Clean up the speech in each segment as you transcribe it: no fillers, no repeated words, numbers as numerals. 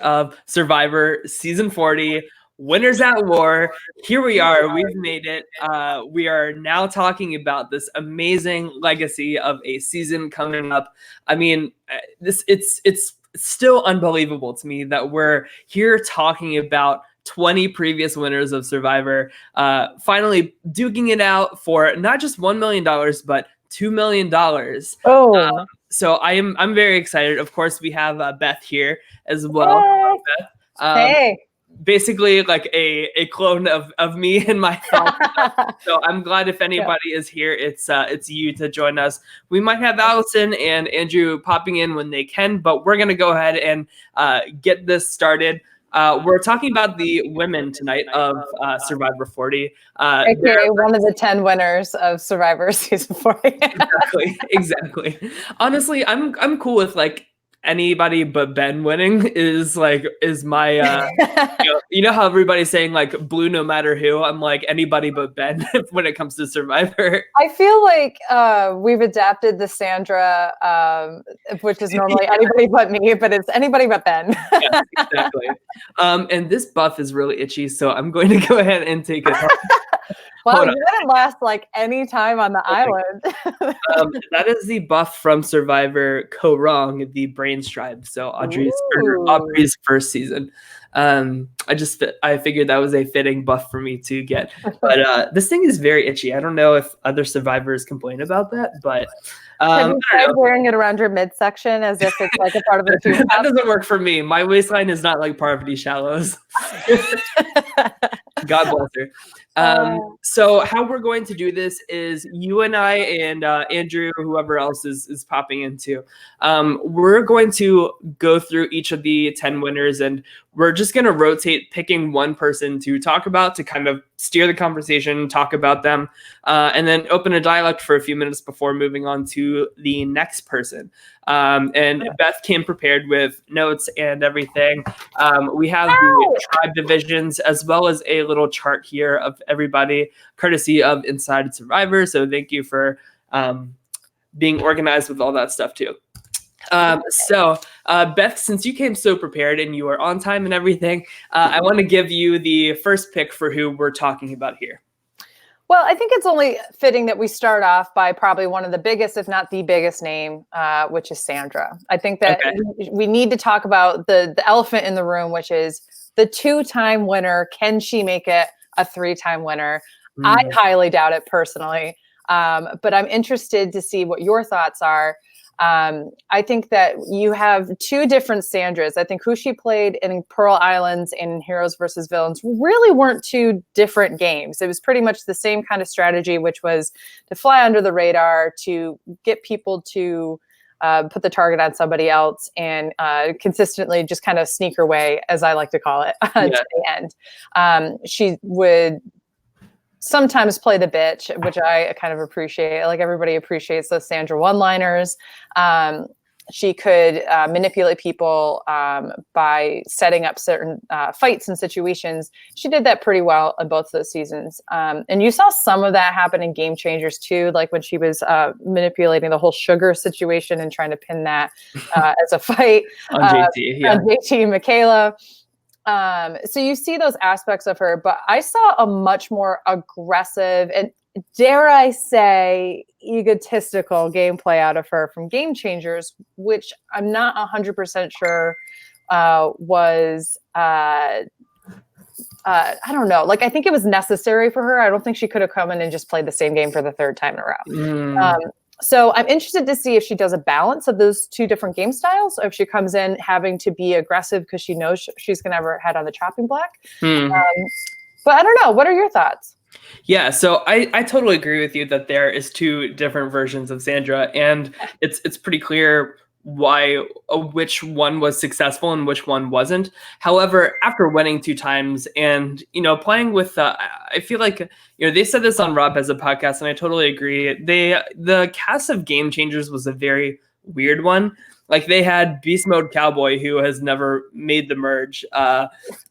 of Survivor Season 40, Winners at War. Here we are. We've made it. We are now talking about this amazing legacy of a season coming up. I mean, it's still unbelievable to me that we're here talking about 20 previous winners of Survivor, finally duking it out for not just $1 million, but $2 million. Oh, So I'm very excited. Of course, we have Beth here as well. hey. Beth. Hey. Basically like a clone of me and my thoughts. So I'm glad if anybody is here, it's you to join us. We might have Allison and Andrew popping in when they can, but we're gonna go ahead and get this started. We're talking about the women tonight of Survivor 40. AKA one of the 10 winners of Survivor Season 40. Exactly. Honestly, I'm cool with like anybody but Ben winning is my you know how everybody's saying like blue no matter who. I'm like anybody but Ben when it comes to Survivor. I feel like we've adapted the Sandra, which is normally anybody but me, but it's anybody but Ben. Yes, exactly. And this buff is really itchy, so I'm going to go ahead and take it off. Wow, you didn't last like any time on the island. That is the buff from Survivor Wrong, the brain stripe. So Aubrey's first season. I figured that was a fitting buff for me to get. But this thing is very itchy. I don't know if other survivors complain about that, but have you tried wearing it around your midsection as if it's like a part of the tube? That doesn't work for me. My waistline is not like Parvati Shallows. God bless her. So how we're going to do this is you and I and Andrew, or whoever else is popping into, we're going to go through each of the 10 winners, and we're just going to rotate picking one person to talk about, to kind of steer the conversation, talk about them, and then open a dialogue for a few minutes before moving on to the next person. And Beth came prepared with notes and everything. We have the tribe divisions as well as a little chart here of everybody, courtesy of Inside Survivor. So thank you for being organized with all that stuff too. So Beth, since you came so prepared and you are on time and everything, I want to give you the first pick for who we're talking about here. Well, I think it's only fitting that we start off by probably one of the biggest, if not the biggest name, which is Sandra. I think that we need to talk about the elephant in the room, which is the 2-time winner. Can she make it a 3-time winner? I highly doubt it personally, but I'm interested to see what your thoughts are. I think that you have two different Sandras. I think who she played in Pearl Islands and Heroes versus Villains really weren't two different games. It was pretty much the same kind of strategy, which was to fly under the radar, to get people to put the target on somebody else, and consistently just kind of sneak her way, as I like to call it, to the end. She would sometimes play the bitch, which I kind of appreciate. Like everybody appreciates those Sandra one-liners. She could manipulate people by setting up certain fights and situations. She did that pretty well in both of those seasons. And you saw some of that happen in Game Changers too, like when she was manipulating the whole sugar situation and trying to pin that as a fight on JT, on JT and Michaela. So you see those aspects of her, but I saw a much more aggressive and, dare I say, egotistical gameplay out of her from Game Changers, which I'm not 100% sure was, I don't know. Like, I think it was necessary for her. I don't think she could have come in and just played the same game for the 3rd time in a row. So I'm interested to see if she does a balance of those two different game styles, or if she comes in having to be aggressive because she knows she's going to have her head on the chopping block. But I don't know. What are your thoughts? Yeah, so I totally agree with you that there is two different versions of Sandra, and it's pretty clear which one was successful and which one wasn't. However, after winning 2 times and, playing with, I feel like, they said this on Rob as a podcast, and I totally agree. The cast of Game Changers was a very weird one. Like, they had Beast Mode Cowboy, who has never made the merge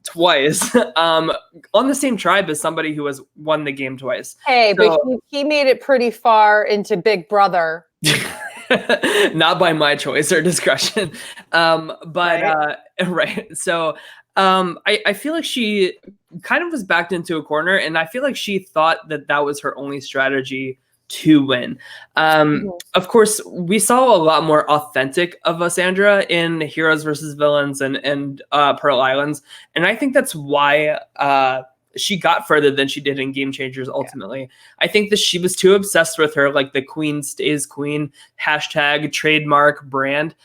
twice, on the same tribe as somebody who has won the game twice. Hey, but he made it pretty far into Big Brother. Not by my choice or discretion. Right. So I feel like she kind of was backed into a corner, and I feel like she thought that that was her only strategy to win. Of course, we saw a lot more authentic of a Sandra in Heroes versus Villains and Pearl Islands, and I think that's why she got further than she did in Game Changers ultimately. I think that she was too obsessed with her, like the queen stays queen hashtag trademark brand.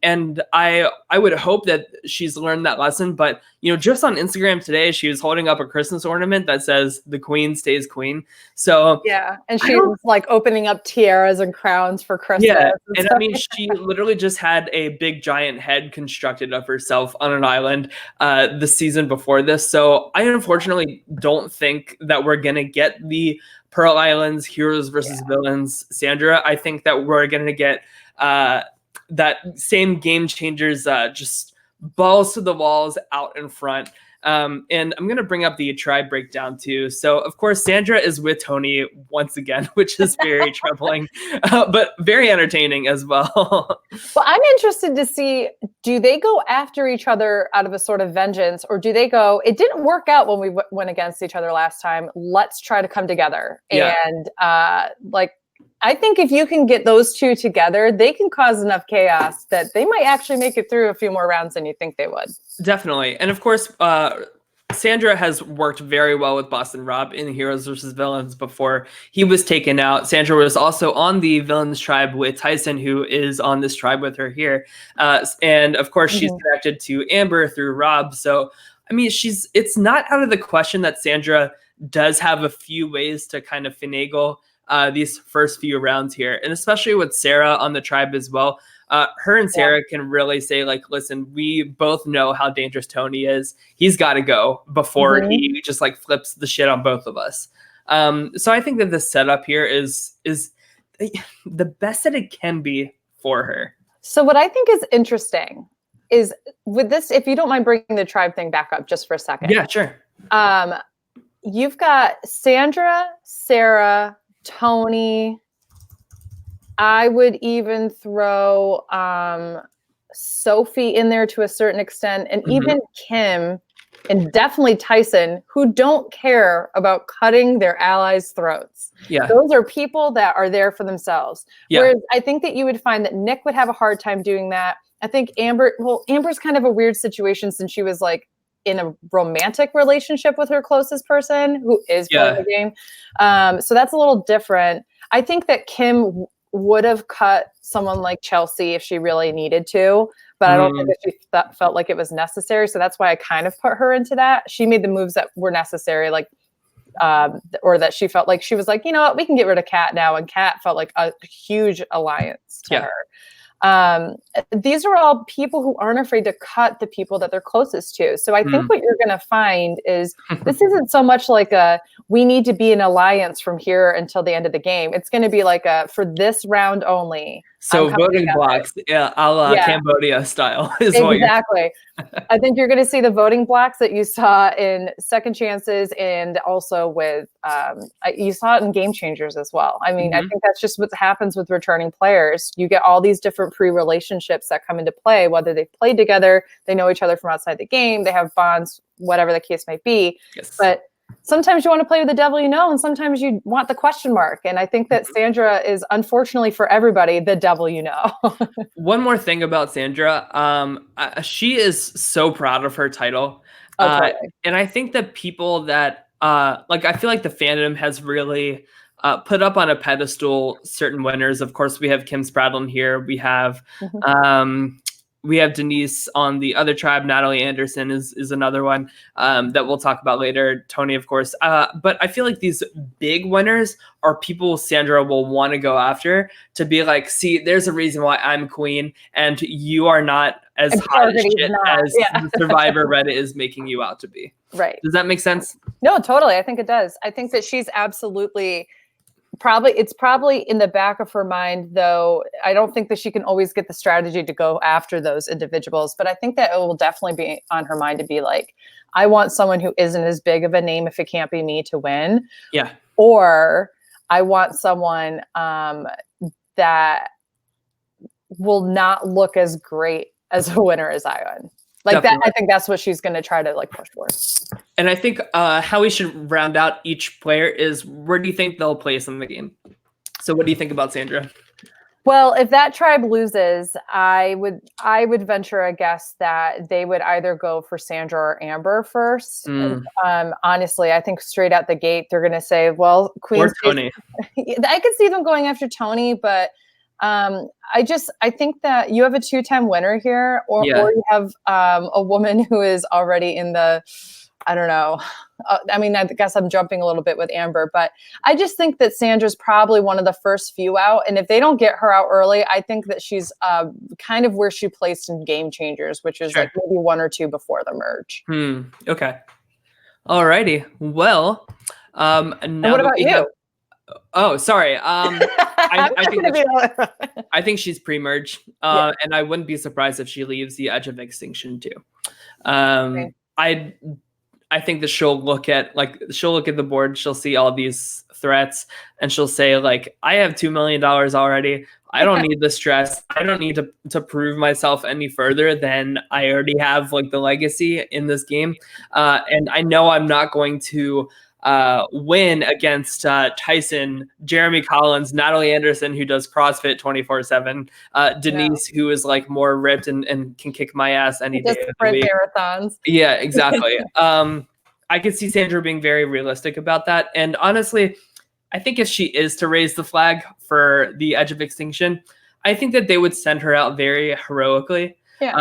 And I would hope that she's learned that lesson. But, you know, just on Instagram today, she was holding up a Christmas ornament that says the queen stays queen. So yeah. And she was like opening up tiaras and crowns for Christmas. Yeah. And I mean, she literally just had a big giant head constructed of herself on an island the season before this. So I unfortunately don't think that we're going to get the Pearl Islands Heroes versus Villains Sandra. I think that we're going to get that same Game Changers just balls to the walls out in front. And I'm going to bring up the tribe breakdown too. So, of course, Sandra is with Tony once again, which is very troubling, but very entertaining as well. Well, I'm interested to see, do they go after each other out of a sort of vengeance, or do they go, it didn't work out when we went against each other last time. Let's try to come together. Yeah. And I think if you can get those two together, they can cause enough chaos that they might actually make it through a few more rounds than you think they would. Definitely. And of course, Sandra has worked very well with Boston Rob in Heroes versus Villains before he was taken out. Sandra was also on the Villains tribe with Tyson, who is on this tribe with her here. And of course, she's connected to Amber through Rob. So, I mean, it's not out of the question that Sandra does have a few ways to kind of finagle these first few rounds here. And especially with Sarah on the tribe as well. Her and Sarah can really say, like, listen, we both know how dangerous Tony is. He's got to go before he just like flips the shit on both of us. So I think that the setup here is the best that it can be for her. So what I think is interesting is with this, if you don't mind bringing the tribe thing back up just for a second. Yeah, sure. You've got Sandra, Sarah, Tony. I would even throw Sophie in there to a certain extent, and even Kim, and definitely Tyson, who don't care about cutting their allies' throats. Yeah. Those are people that are there for themselves. Yeah. Whereas I think that you would find that Nick would have a hard time doing that. I think Amber's kind of a weird situation since she was like in a romantic relationship with her closest person who is playing the game. So that's a little different. I think that Kim would have cut someone like Chelsea if she really needed to, but I don't think that she felt like it was necessary. So that's why I kind of put her into that. She made the moves that were necessary, like, or that she felt like she was like, you know what, we can get rid of Kat now. And Kat felt like a huge alliance to her. These are all people who aren't afraid to cut the people that they're closest to. So I think what you're going to find is this isn't so much like we need to be an alliance from here until the end of the game. It's going to be like for this round only. So voting blocks, a la Cambodia style is exactly. I think you're going to see the voting blocks that you saw in Second Chances, and also with you saw it in Game Changers as well. I mean, I think that's just what happens with returning players. You get all these different pre-relationships that come into play, whether they've played together, they know each other from outside the game, they have bonds, whatever the case might be. Yes. But sometimes you want to play with the devil you know, and sometimes you want the question mark. And I think that Sandra is, unfortunately for everybody, the devil you know. One more thing about Sandra. She is so proud of her title. Totally. And I think that people that, I feel like the fandom has really put up on a pedestal certain winners. Of course, we have Kim Spradlin here. We have... we have Denise on the other tribe. Natalie Anderson is another one that we'll talk about later. Tony, of course. But I feel like these big winners are people Sandra will want to go after to be like, see, there's a reason why I'm queen and you are not as hot as shit as the Survivor Reddit is making you out to be. Right. Does that make sense? No, totally. I think it does. I think that she's absolutely... It's probably in the back of her mind, though. I don't think that she can always get the strategy to go after those individuals, but I think that it will definitely be on her mind to be like, I want someone who isn't as big of a name if it can't be me to win. Yeah. Or I want someone that will not look as great as a winner as Ion. Like Definitely. That, I think that's what she's going to try to like push for. And I think how we should round out each player is where do you think they'll place in the game? So what do you think about Sandra? Well, if that tribe loses, I would venture a guess that they would either go for Sandra or Amber first. Honestly, I think straight out the gate they're going to say, "Well, Queen." Or Tony. I could see them going after Tony, but I think that you have a 2-time winner here, or you have a woman who is already in the. I don't know. I mean, I guess I'm jumping a little bit with Amber, but I just think that Sandra's probably one of the first few out. And if they don't get her out early, I think that she's kind of where she placed in Game Changers, which is like maybe 1 or 2 before the merge. Okay. All righty. Well, now what about you? Oh, sorry. I think she's pre-merge, and I wouldn't be surprised if she leaves the Edge of Extinction too. I think that she'll look at the board, she'll see all these threats, and she'll say like, I have $2 million already. I don't need the stress. I don't need to prove myself any further than I already have like the legacy in this game. And I know I'm not going to win against Tyson, Jeremy Collins, Natalie Anderson, who does CrossFit 24/7, Denise, who is like more ripped and can kick my ass any day of the week. Marathons. Yeah, exactly. I could see Sandra being very realistic about that. And honestly, I think if she is to raise the flag for the Edge of Extinction, I think that they would send her out very heroically. Yeah.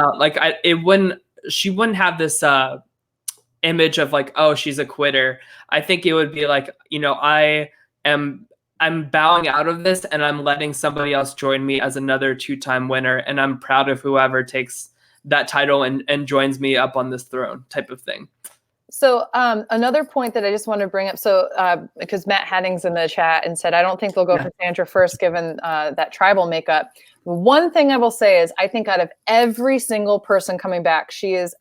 She wouldn't have this image of like, oh, she's a quitter. I think it would be like, I'm bowing out of this and I'm letting somebody else join me as another 2-time winner. And I'm proud of whoever takes that title and joins me up on this throne type of thing. So another point that I just want to bring up, because Matt Hadding's in the chat and said, I don't think they'll go for Sandra first, given that tribal makeup. One thing I will say is I think out of every single person coming back, she is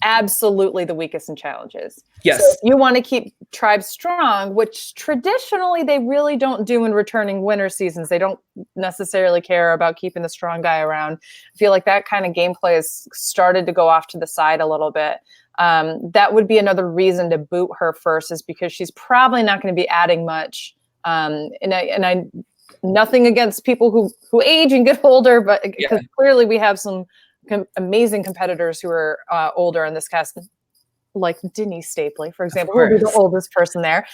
absolutely the weakest in challenges. Yes. So you want to keep tribes strong, which traditionally they really don't do in returning winter seasons. They don't necessarily care about keeping the strong guy around. I feel like that kind of gameplay has started to go off to the side a little bit. That would be another reason to boot her first, is because she's probably not going to be adding much. And I nothing against people who age and get older, but because clearly we have some amazing competitors who are older in this cast, like Denise Stapley, for example, who will be the oldest person there.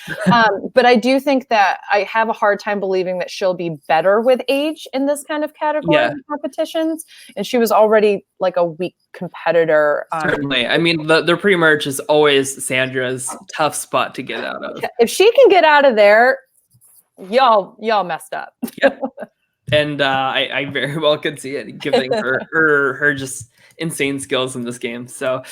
But I do think that I have a hard time believing that she'll be better with age in this kind of category of competitions. And she was already like a weak competitor. Certainly. I mean, the pre-merge is always Sandra's tough spot to get out of. If she can get out of there, y'all messed up. Yep. And I very well could see it, giving her just insane skills in this game. So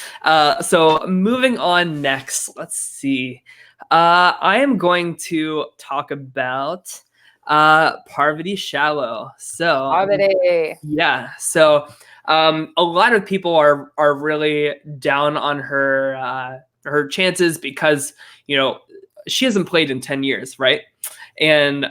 moving on next, let's see. I am going to talk about Parvati Shallow. So Parvati. Yeah. So a lot of people are really down on her chances because she hasn't played in 10 years, right? And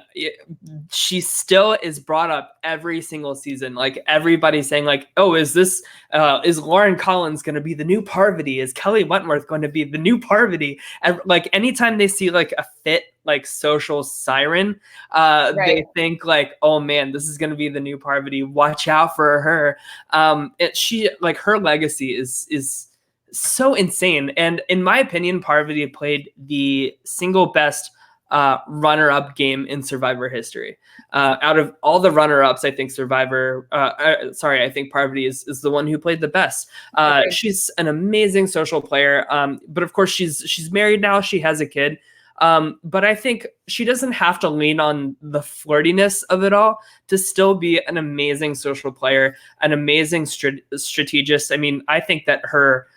she still is brought up every single season. Like everybody's saying like, oh, is Lauren Collins going to be the new Parvati? Is Kelly Wentworth going to be the new Parvati? And like anytime they see like a fit, like social siren, they think like, oh man, this is going to be the new Parvati. Watch out for her. Her legacy is so insane. And in my opinion, Parvati played the single best runner-up game in Survivor history. Out of all the runner-ups, I think I think Parvati is the one who played the best. She's an amazing social player, but of course she's married now. She has a kid. But I think she doesn't have to lean on the flirtiness of it all to still be an amazing social player, an amazing strategist. I mean, I think that her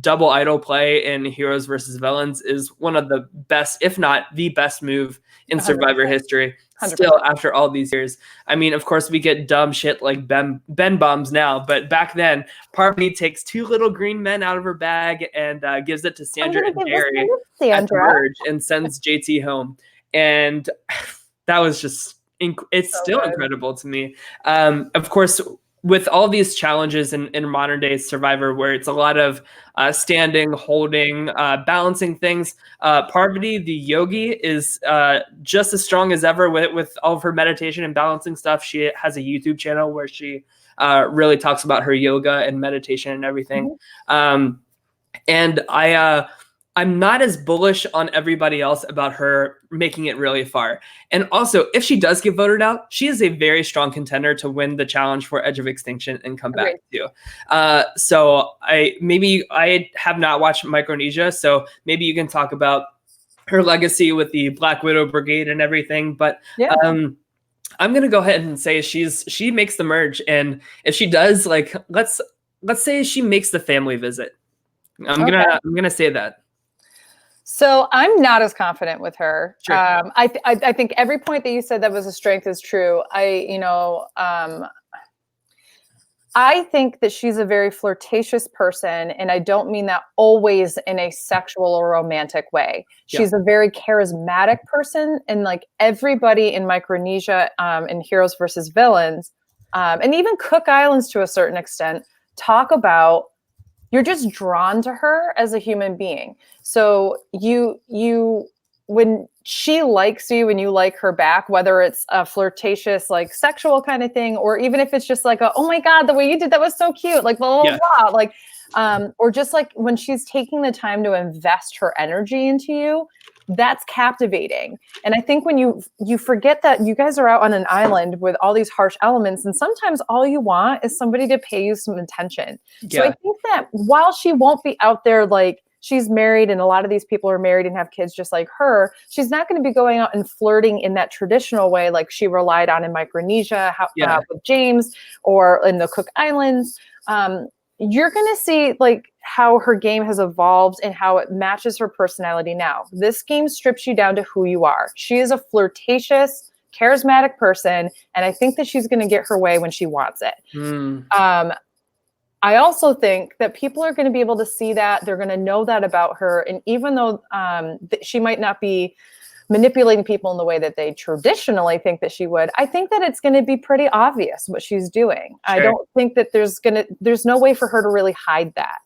double idol play in Heroes versus Villains is one of the best, if not the best move in 100%. Survivor history. 100%. Still, after all these years. I mean, of course, we get dumb shit like Ben bombs now, but back then, Parvati takes 2 little green men out of her bag and gives it to Sandra and Jerry at the merge and sends JT home. And that was just it's So still good. incredible to me. Of course, with all these challenges in modern day Survivor, where it's a lot of standing, holding, balancing things, Parvati, the yogi, is just as strong as ever with all of her meditation and balancing stuff. She has a YouTube channel where she really talks about her yoga and meditation and everything. And I'm not as bullish on everybody else about her making it really far. And also, if she does get voted out, she is a very strong contender to win the challenge for Edge of Extinction and come back too. So I have not watched Micronesia, so maybe you can talk about her legacy with the Black Widow Brigade and everything. But I'm gonna go ahead and say she makes the merge, and if she does, like let's say she makes the family visit. I'm gonna say that. So I'm not as confident with her. Sure. I think every point that you said that was a strength is true. I think that she's a very flirtatious person, and I don't mean that always in a sexual or romantic way. She's a very charismatic person, and like everybody in Micronesia, in Heroes versus Villains, and even Cook Islands to a certain extent, talk about you're just drawn to her as a human being. So when she likes you and you like her back, whether it's a flirtatious, like sexual kind of thing, or even if it's just like, oh my God, the way you did that was so cute, like blah, blah, blah, like, or just like when she's taking the time to invest her energy into you, that's captivating. And I think when you forget that you guys are out on an island with all these harsh elements, and sometimes all you want is somebody to pay you some attention. So I think that while she won't be out there, like she's married and a lot of these people are married and have kids just like her, she's not going to be going out and flirting in that traditional way like she relied on in Micronesia, with James, or in the Cook Islands. You're going to see like how her game has evolved and how it matches her personality now. This game strips you down to who you are. She is a flirtatious, charismatic person, and I think that she's going to get her way when she wants it. I also think that people are going to be able to see that. They're going to know that about her. And even though she might not be manipulating people in the way that they traditionally think that she would, I think that it's going to be pretty obvious what she's doing. Sure. I don't think that there's no way for her to really hide that.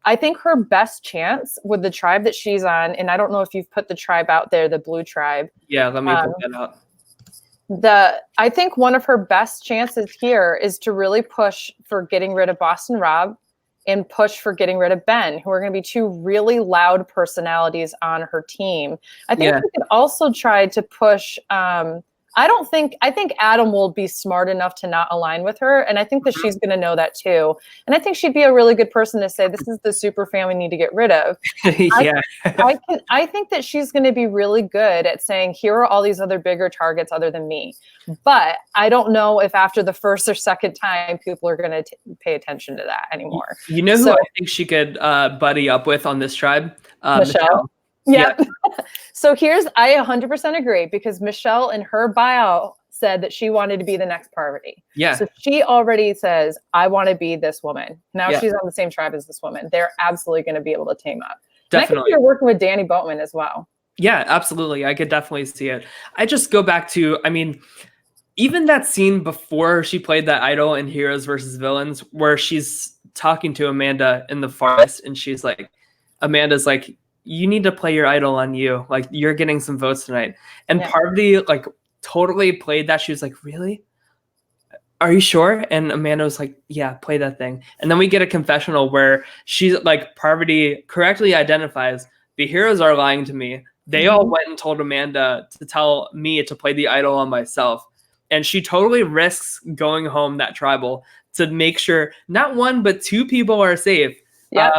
I think her best chance with the tribe that she's on, and I don't know if you've put the tribe out there, the blue tribe. Yeah, let me put that out. I think one of her best chances here is to really push for getting rid of Boston Rob and push for getting rid of Ben, who are going to be two really loud personalities on her team. I think we could also try to push, I think Adam will be smart enough to not align with her. And I think that she's going to know that too. And I think she'd be a really good person to say, this is the super fan we need to get rid of. I think that she's going to be really good at saying, here are all these other bigger targets other than me. But I don't know if after the first or second time, people are going to pay attention to that anymore. You know who I think she could buddy up with on this tribe? Michelle. Yeah. So I 100% agree, because Michelle in her bio said that she wanted to be the next Parvati. Yeah. So she already says, I want to be this woman. Now she's on the same tribe as this woman. They're absolutely going to be able to team up. Definitely. And I think you're working with Danny Boatman as well. Yeah, absolutely. I could definitely see it. I just go back to, even that scene before she played that idol in Heroes versus Villains, where she's talking to Amanda in the forest, and Amanda's like, you need to play your idol on you. Like, you're getting some votes tonight. And Parvati like totally played that. She was like, really? Are you sure? And Amanda was like, yeah, play that thing. And then we get a confessional where she's like, Parvati correctly identifies, the heroes are lying to me. They all went and told Amanda to tell me to play the idol on myself. And she totally risks going home that tribal to make sure not one, but two people are safe. Yeah.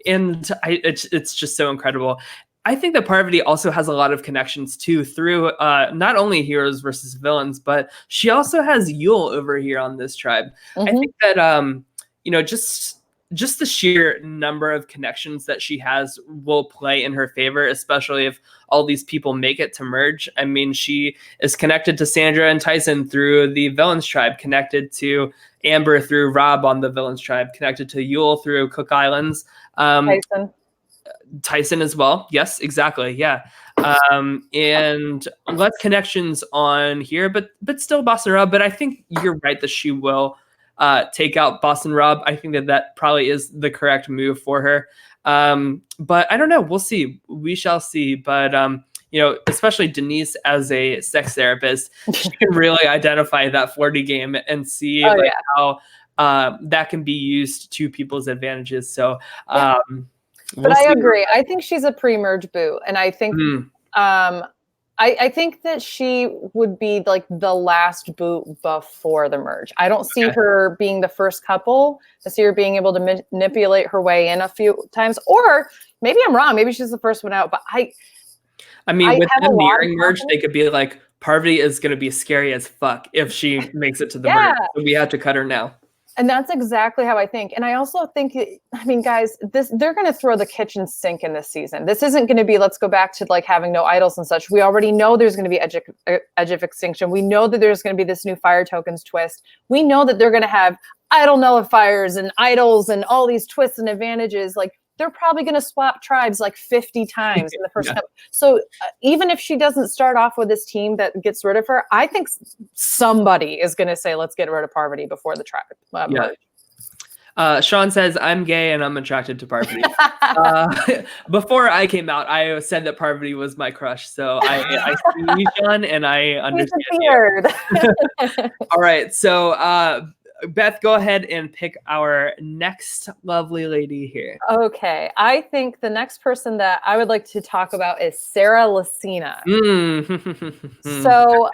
It's just so incredible. I think that Parvati also has a lot of connections too through not only Heroes versus Villains, but she also has Yule over here on this tribe. I think that just the sheer number of connections that she has will play in her favor, especially if all these people make it to merge. I mean, she is connected to Sandra and Tyson through the Villains tribe, connected to Amber through Rob on the Villains tribe, connected to Yule through Cook Islands. Tyson. Tyson as well. Yes, exactly. Yeah. And less connections on here, but still Boston Rob. But I think you're right that she will take out Boston Rob. I think that probably is the correct move for her. But I don't know. We'll see. We shall see. But especially Denise as a sex therapist, she can really identify that 40 game and see how that can be used to people's advantages. So, but I agree. I think she's a pre-merge boot, and I think I think that she would be like the last boot before the merge. I don't see her being the first couple. I see her being able to manipulate her way in a few times, or maybe I'm wrong. Maybe she's the first one out. But I mean, with them nearing merge, they could be like, Parvati is going to be scary as fuck if she makes it to the merge. So we have to cut her now. And that's exactly how I think. And I also think, I mean, guys, they're going to throw the kitchen sink in this season. This isn't going to be, let's go back to like having no idols and such. We already know there's going to be edge of extinction. We know that there's going to be this new fire tokens twist. We know that they're going to have idol nullifiers and idols and all these twists and advantages. Like, they're probably going to swap tribes like 50 times in the first couple. So even if she doesn't start off with this team that gets rid of her, I think somebody is going to say, let's get rid of Parvati before the tribe merge. Sean says, I'm gay and I'm attracted to Parvati. Before I came out, I said that Parvati was my crush. So I see you, Sean, and I understand you. All right. So Beth, go ahead and pick our next lovely lady here. Okay. I think the next person that I would like to talk about is Sarah Lacina. So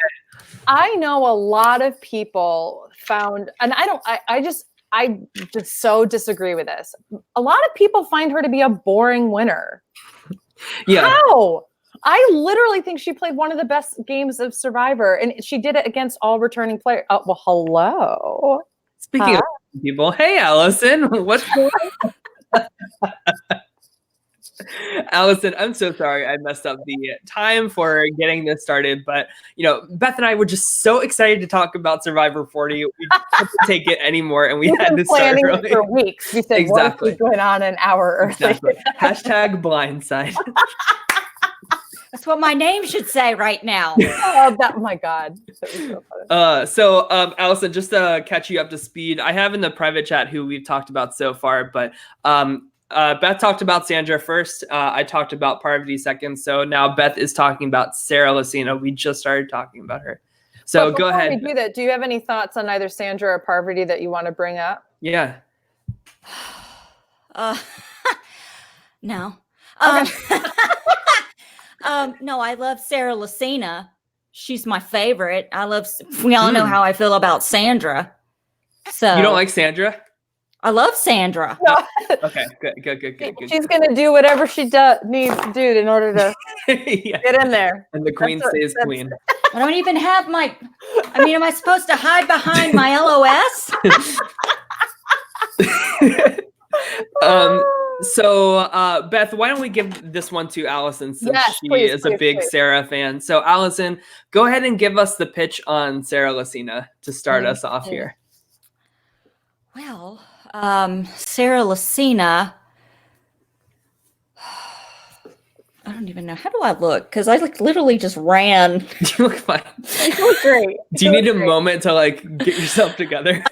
I know a lot of people found, and I just so disagree with this. A lot of people find her to be a boring winner. Yeah. How? I literally think she played one of the best games of Survivor, and she did it against all returning players. Oh, well, hello. Speaking of people, hey, Allison, what's going on? Allison, I'm so sorry I messed up the time for getting this started, but Beth and I were just so excited to talk about Survivor 40. We couldn't take it anymore, and we had to start early. For weeks. We said, exactly. What going on an hour early? Exactly. Hashtag blindside. That's what my name should say right now. Oh my God. So Allison, just to catch you up to speed, I have in the private chat who we've talked about so far, but Beth talked about Sandra first. I talked about Parvati second. So now Beth is talking about Sarah Lacina. We just started talking about her. So go ahead. Before we do that, do you have any thoughts on either Sandra or Parvati that you want to bring up? Yeah. No. Okay. No, I love Sarah Lacina. She's my favorite. We all know how I feel about Sandra. So you don't like Sandra? I love Sandra. No. Okay, good. She's going to do whatever she needs to do in order to get in there. And the queen stays queen. I don't even have am I supposed to hide behind my LOS? So Beth, why don't we give this one to Allison since she is a big Sarah fan. So Allison, go ahead and give us the pitch on Sarah Lacina to start us off here. Well, Sarah Lacina, I don't even know. How do I look? Because I literally just ran. You look fine. You look great. Do you need a moment to get yourself together?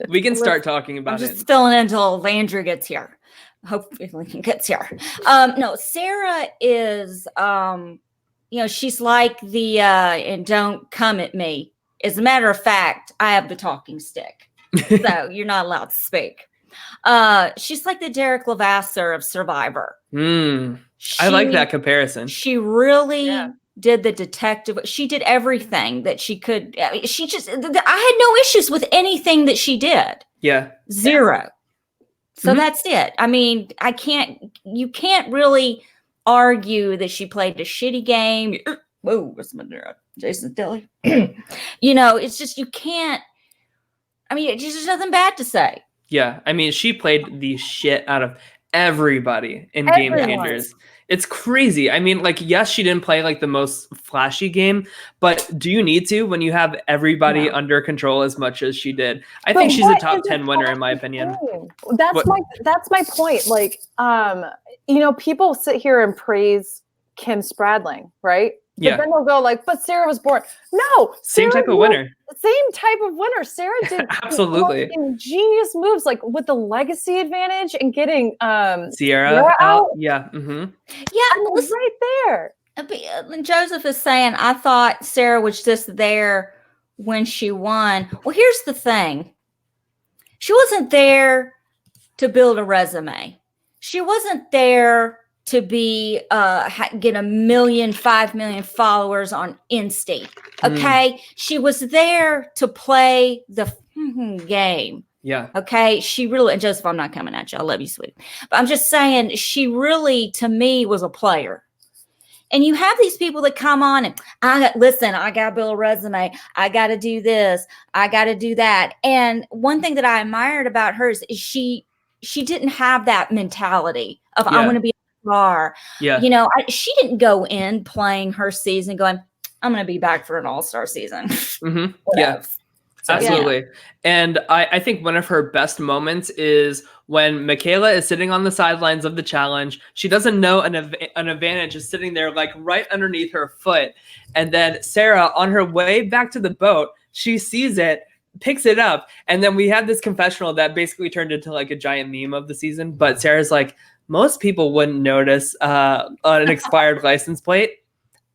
We can start talking about it. I'm just filling in until Andrew gets here. Hopefully he gets here. No, Sarah is, she's like the, and don't come at me. As a matter of fact, I have the talking stick. So you're not allowed to speak. She's like the Derek Levasseur of Survivor. I like that comparison. She really did the detective. She did everything that she could. I had no issues with anything that she did. Yeah. Zero. So that's it. I mean, you can't really argue that she played a shitty game. Whoa, what's my name? Jason Dilly. It's just, you can't, there's nothing bad to say. Yeah. I mean, she played the shit out of everybody in Game Changers. It's crazy. I mean, like, yes, she didn't play like the most flashy game, but do you need to when you have everybody under control as much as she did? I think she's a top 10 winner in my opinion. That's my point. Like, people sit here and praise Kim Spradling, right? But then they'll go like, but Sarah was born. No, same type of winner. Same type of winner. Sarah did absolutely ingenious moves, like with the legacy advantage and getting Sierra out. Yeah. Mm-hmm. Yeah, it was right there. Joseph is saying, I thought Sarah was just there when she won. Well, here's the thing. She wasn't there to build a resume. She wasn't there to be get 5 million followers on Insta. Okay. She was there to play the game. Yeah. Okay. She really, and Joseph, I'm not coming at you. I love you, sweetie. But I'm just saying, she really, to me, was a player. And you have these people that come on and I got to build a resume. I got to do this. I got to do that. And one thing that I admired about her is she didn't have that mentality of I want to be a star. Yeah. She didn't go in playing her season going, I'm going to be back for an all-star season. Mm-hmm. Yeah. So, absolutely. Yeah. And I think one of her best moments is when Michaela is sitting on the sidelines of the challenge. She doesn't know an advantage is sitting there like right underneath her foot. And then Sarah, on her way back to the boat, she sees it, picks it up. And then we have this confessional that basically turned into like a giant meme of the season. But Sarah's like, most people wouldn't notice an expired license plate.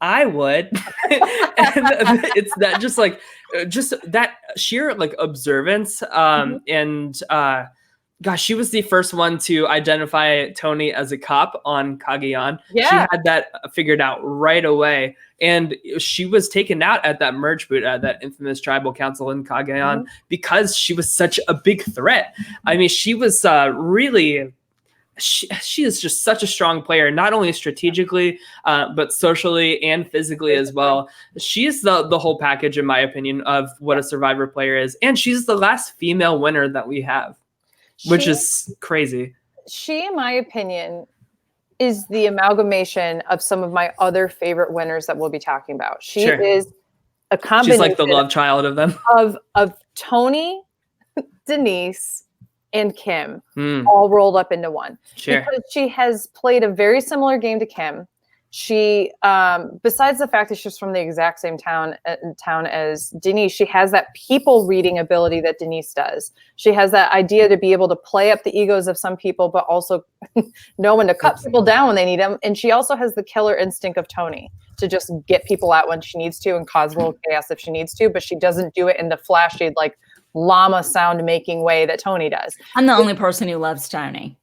I would. And it's that just that sheer like observance. And gosh, she was the first one to identify Tony as a cop on Cagayan. Yeah. She had that figured out right away. And she was taken out at that merge boot at that infamous tribal council in Cagayan because she was such a big threat. I mean, she was really... She is just such a strong player, not only strategically, but socially and physically as well. She is the whole package, in my opinion, of what a Survivor player is. And she's the last female winner that we have, which is crazy. She, in my opinion, is the amalgamation of some of my other favorite winners that we'll be talking about. She is a combination. She's like the love child of them. Of Tony, Denise, and Kim all rolled up into one. Sure. Because she has played a very similar game to Kim. She, besides the fact that she's from the exact same town as Denise, she has that people reading ability that Denise does. She has that idea to be able to play up the egos of some people, but also know when to cut people down when they need them. And she also has the killer instinct of Tony to just get people out when she needs to and cause a little chaos if she needs to, but she doesn't do it in the flashy, like, llama sound making way that Tony does. I'm the only person who loves Tony.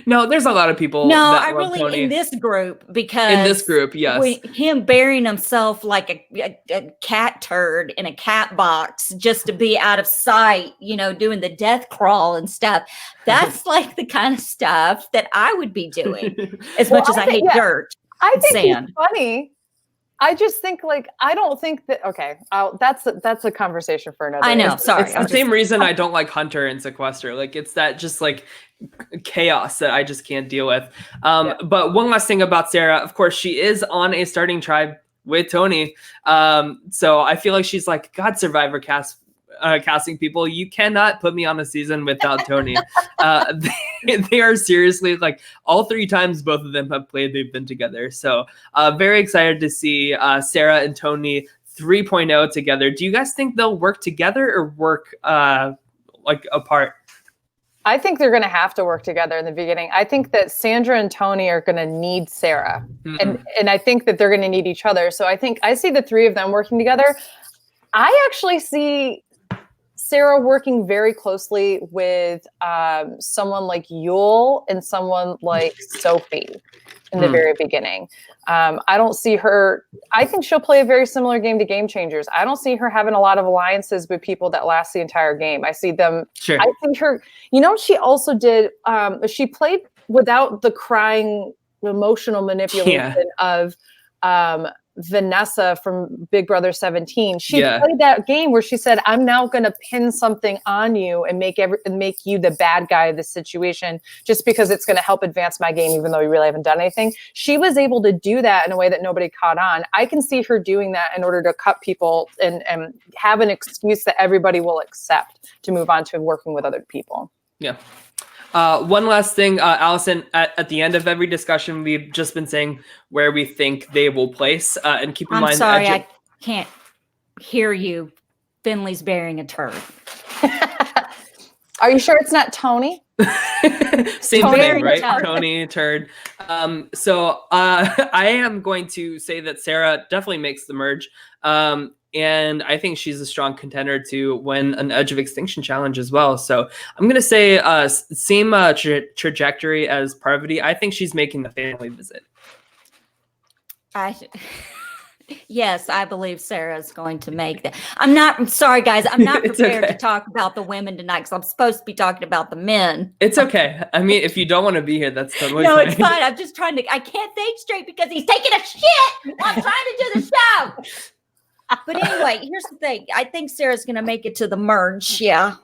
No, there's a lot of people. No, that I love really Tony. In this group, because in this group, yes, him burying himself like a cat turd in a cat box just to be out of sight, doing the death crawl and stuff. That's like the kind of stuff that I would be doing. As much as I hate dirt. I think sand. He's funny. I just think I don't think that. Okay, that's a conversation for another. I know. Sorry, it's the same reason I don't like Hunter and Sequester. Like it's that just like chaos that I just can't deal with. But one last thing about Sarah, of course, she is on a starting tribe with Tony. So I feel like she's like, God, Survivor casting people, you cannot put me on a season without Tony. They are seriously like all 3 times both of them have played, they've been together. So very excited to see Sarah and Tony 3.0 together. Do you guys think they'll work together or work like apart? I think they're going to have to work together in the beginning. I think that Sandra and Tony are going to need Sarah, and I think that they're going to need each other. So I see the 3 of them working together. I actually see Sarah working very closely with someone like Yul and someone like Sophie in the very beginning. I don't see her. I think she'll play a very similar game to Game Changers. I don't see her having a lot of alliances with people that last the entire game. I see them. Sure. I think her. She also did. She played without the crying, emotional manipulation of Vanessa from Big Brother 17. She played that game where she said, I'm now going to pin something on you and make you the bad guy of the situation just because it's going to help advance my game, even though we really haven't done anything. She was able to do that in a way that nobody caught on. I can see her doing that in order to cut people and have an excuse that everybody will accept to move on to working with other people. Yeah. One last thing, Allison, at the end of every discussion, we've just been saying where we think they will place. And keep in mind, I'm sorry, I can't hear you. Finley's bearing a turd. Are you sure it's not Tony? Same thing, right? Tony, turd. So I am going to say that Sarah definitely makes the merge. And I think she's a strong contender to win an Edge of Extinction challenge as well. So I'm going to say same trajectory as Parvati. I think she's making the family visit. Yes, I believe Sarah's going to make that. I'm sorry, guys. I'm not prepared to talk about the women tonight because I'm supposed to be talking about the men. It's okay. I mean, if you don't want to be here, that's totally fine. No, fine. It's fine. I'm just trying to, I can't think straight because he's taking a shit while I'm trying to do the show. But anyway, here's the thing. I think Sarah's going to make it to the merge. Yeah.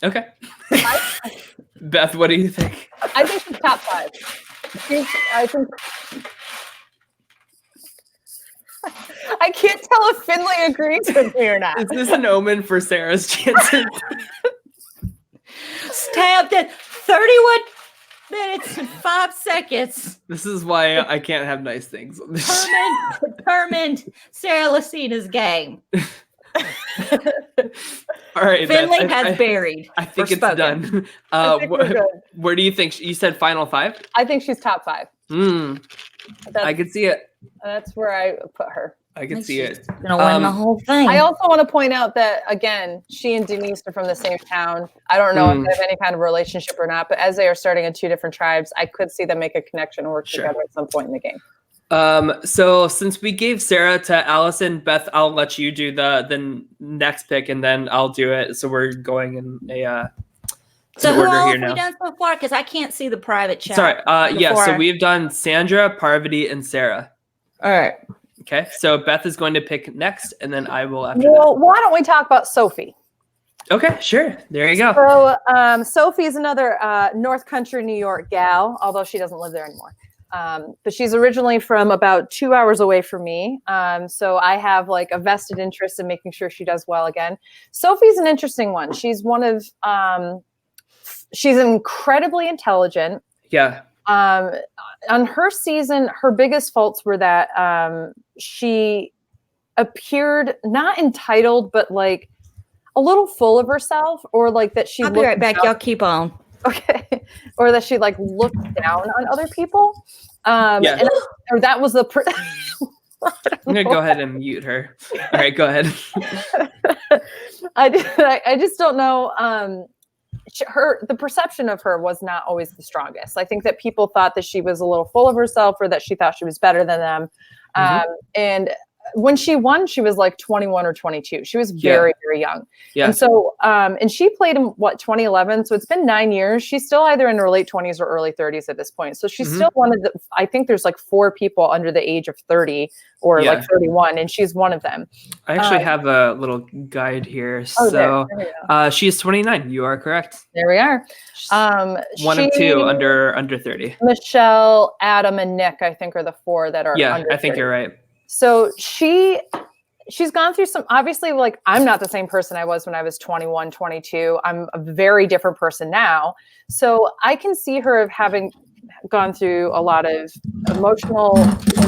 Okay. Beth, what do you think? I think she's top 5. I can't tell if Finley agrees with me or not. Is this an omen for Sarah's chances? Stabbed at 31 minutes and 5 seconds. This is why I can't have nice things. Determined Sarah Lucina's game. All right, Finley has buried. I think it's done. Where do you think? You said final 5? I think she's top 5. I could see it. That's where I put her. I can see it. Gonna win the whole thing. I also want to point out that, again, she and Denise are from the same town. I don't know if they have any kind of relationship or not, but as they are starting in 2 different tribes, I could see them make a connection and work together at some point in the game. So since we gave Sarah to Allison, Beth, I'll let you do the next pick, and then I'll do it. So we're going in a so who all have we done so far? Because I can't see the private chat. Sorry. Yeah. So we've done Sandra, Parvati, and Sarah. All right. Okay. So Beth is going to pick next, and then I will after that. Why don't we talk about Sophie? Okay, sure. There you go. So Sophie is another North Country, New York gal, although she doesn't live there anymore. But she's originally from about 2 hours away from me. So I have like a vested interest in making sure she does well again. Sophie's an interesting one. She's she's incredibly intelligent. Yeah. On her season, her biggest faults were that she appeared not entitled, but like a little full of herself, or like that she I'll be right back. Y'all keep on. Okay. Or that she like looked down on other people. Or that was the I'm gonna go ahead and mute her. All right, go ahead. I just don't know. The perception of her was not always the strongest. I think that people thought that she was a little full of herself, or that she thought she was better than them. And when she won, she was like 21 or 22. She was very, very young. Yeah. And so, and she played in 2011. So it's been 9 years. She's still either in her late 20s or early 30s at this point. So she's still one of the, I think there's like 4 people under the age of 30 or like 31, and she's one of them. I actually have a little guide here. So she's 29. You are correct. There we are. One of 2 under 30. Michelle, Adam, and Nick, I think, are the 4 that are under 30. I think you're right. So she's gone through some, obviously, like, I'm not the same person I was when I was 21, 22. I'm a very different person now. So I can see her having gone through a lot of emotional.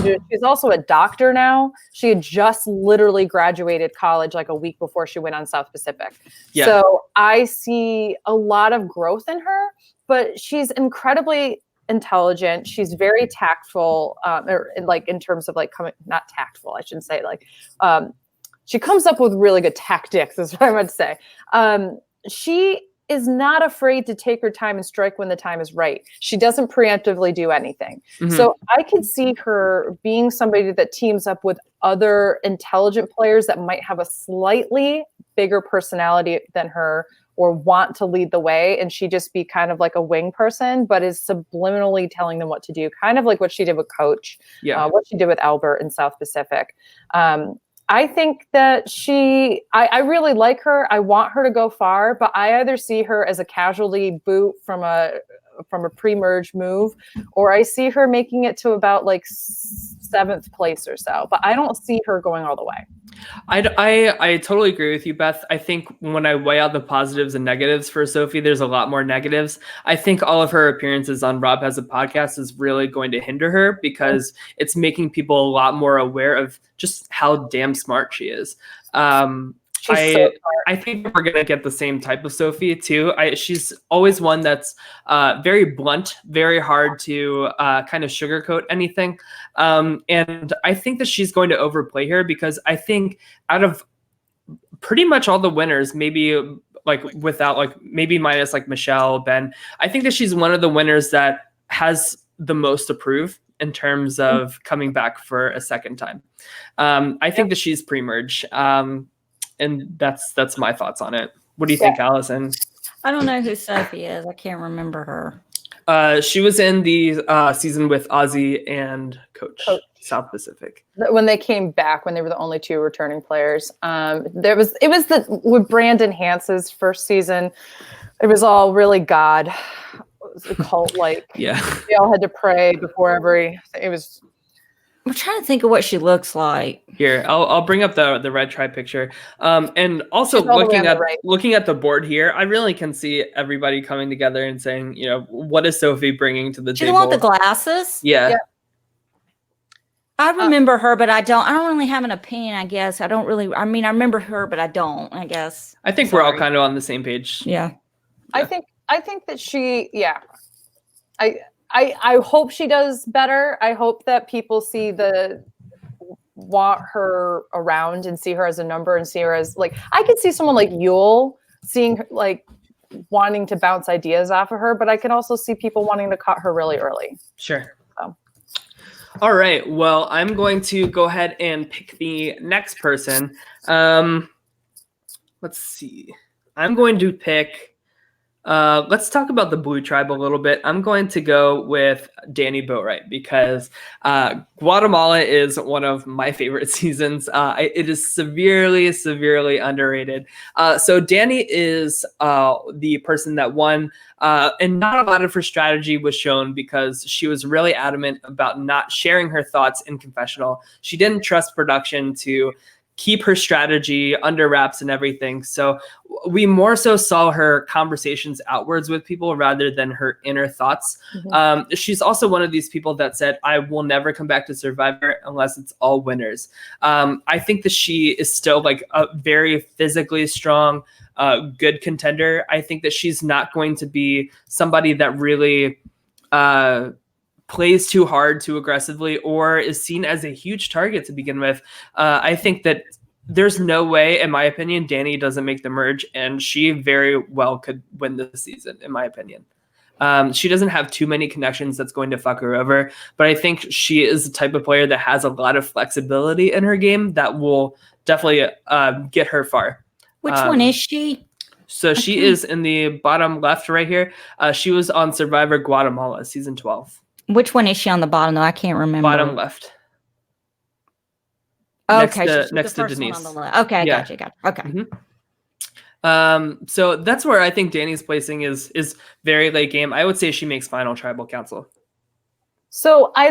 She's also a doctor now. She had just literally graduated college like a week before she went on South Pacific. Yeah. So I see a lot of growth in her, but she's incredibly intelligent. She's very tactful, or like in terms of like not tactful, I shouldn't say, like she comes up with really good tactics, is what I would say. She is not afraid to take her time and strike when the time is right. She doesn't preemptively do anything. So I could see her being somebody that teams up with other intelligent players that might have a slightly bigger personality than her, or want to lead the way, and she just be kind of like a wing person, but is subliminally telling them what to do, kind of like what she did with Coach, what she did with Albert in South Pacific. I think that I really like her. I want her to go far, but I either see her as a casualty boot from a pre-merge move, or I see her making it to about like 7th place or so, but I don't see her going all the way. I totally agree with you, Beth. I think when I weigh out the positives and negatives for Sophie, there's a lot more negatives. I think all of her appearances on Rob Has a Podcast is really going to hinder her because it's making people a lot more aware of just how damn smart she is. I think we're going to get the same type of Sophie too. She's always one that's very blunt, very hard to kind of sugarcoat anything. And I think that she's going to overplay her because I think out of pretty much all the winners, maybe like without like maybe minus like Michelle, Ben, I think that she's one of the winners that has the most to prove in terms of coming back for a second time. I think that she's pre-merge. And that's my thoughts on it. What do you think, Allison? I don't know who Sophie is. I can't remember her. She was in the season with Ozzy and Coach South Pacific. When they came back, when they were the only 2 returning players, it was with Brandon Hance's first season. It was all really God. It was a cult like. Yeah. They all had to pray before it was. I'm trying to think of what she looks like. Here, I'll bring up the red tribe picture. And also looking at the board here, I really can see everybody coming together and saying, what is Sophie bringing to the table? She want the glasses? Yeah. I remember her, but I don't really have an opinion, I guess. I remember her, but I don't, I guess. I think we're all kind of on the same page. Yeah. I think that she, I hope she does better. I hope that people want her around and see her as a number and see her as like, I could see someone like Yule seeing her, like wanting to bounce ideas off of her, but I can also see people wanting to cut her really early. Sure. All right. Well, I'm going to go ahead and pick the next person. Let's see. I'm going to pick let's talk about the Blue Tribe a little bit. I'm going to go with Danny Boatwright because Guatemala is one of my favorite seasons. It is severely, severely underrated. So Danny is the person that won, and not a lot of her strategy was shown because she was really adamant about not sharing her thoughts in confessional. She didn't trust production to keep her strategy under wraps and everything. So we more so saw her conversations outwards with people rather than her inner thoughts. Mm-hmm. She's also one of these people that said, I will never come back to Survivor unless it's all winners. I think that she is still like a very physically strong, good contender. I think that she's not going to be somebody that really plays too hard, too aggressively, or is seen as a huge target to begin with. I think that there's no way, in my opinion, Danny doesn't make the merge, and she very well could win this season, in my opinion. She doesn't have too many connections that's going to fuck her over, but I think she is the type of player that has a lot of flexibility in her game that will definitely get her far. Which one is she? So she is in the bottom left right here. She was on Survivor Guatemala, season 12. Which one is she on the bottom, though? I can't remember. Bottom left. Okay. Next to Denise. Okay, yeah. Gotcha. Okay. Mm-hmm. So that's where I think Danny's placing is very late game. I would say she makes final tribal council. So I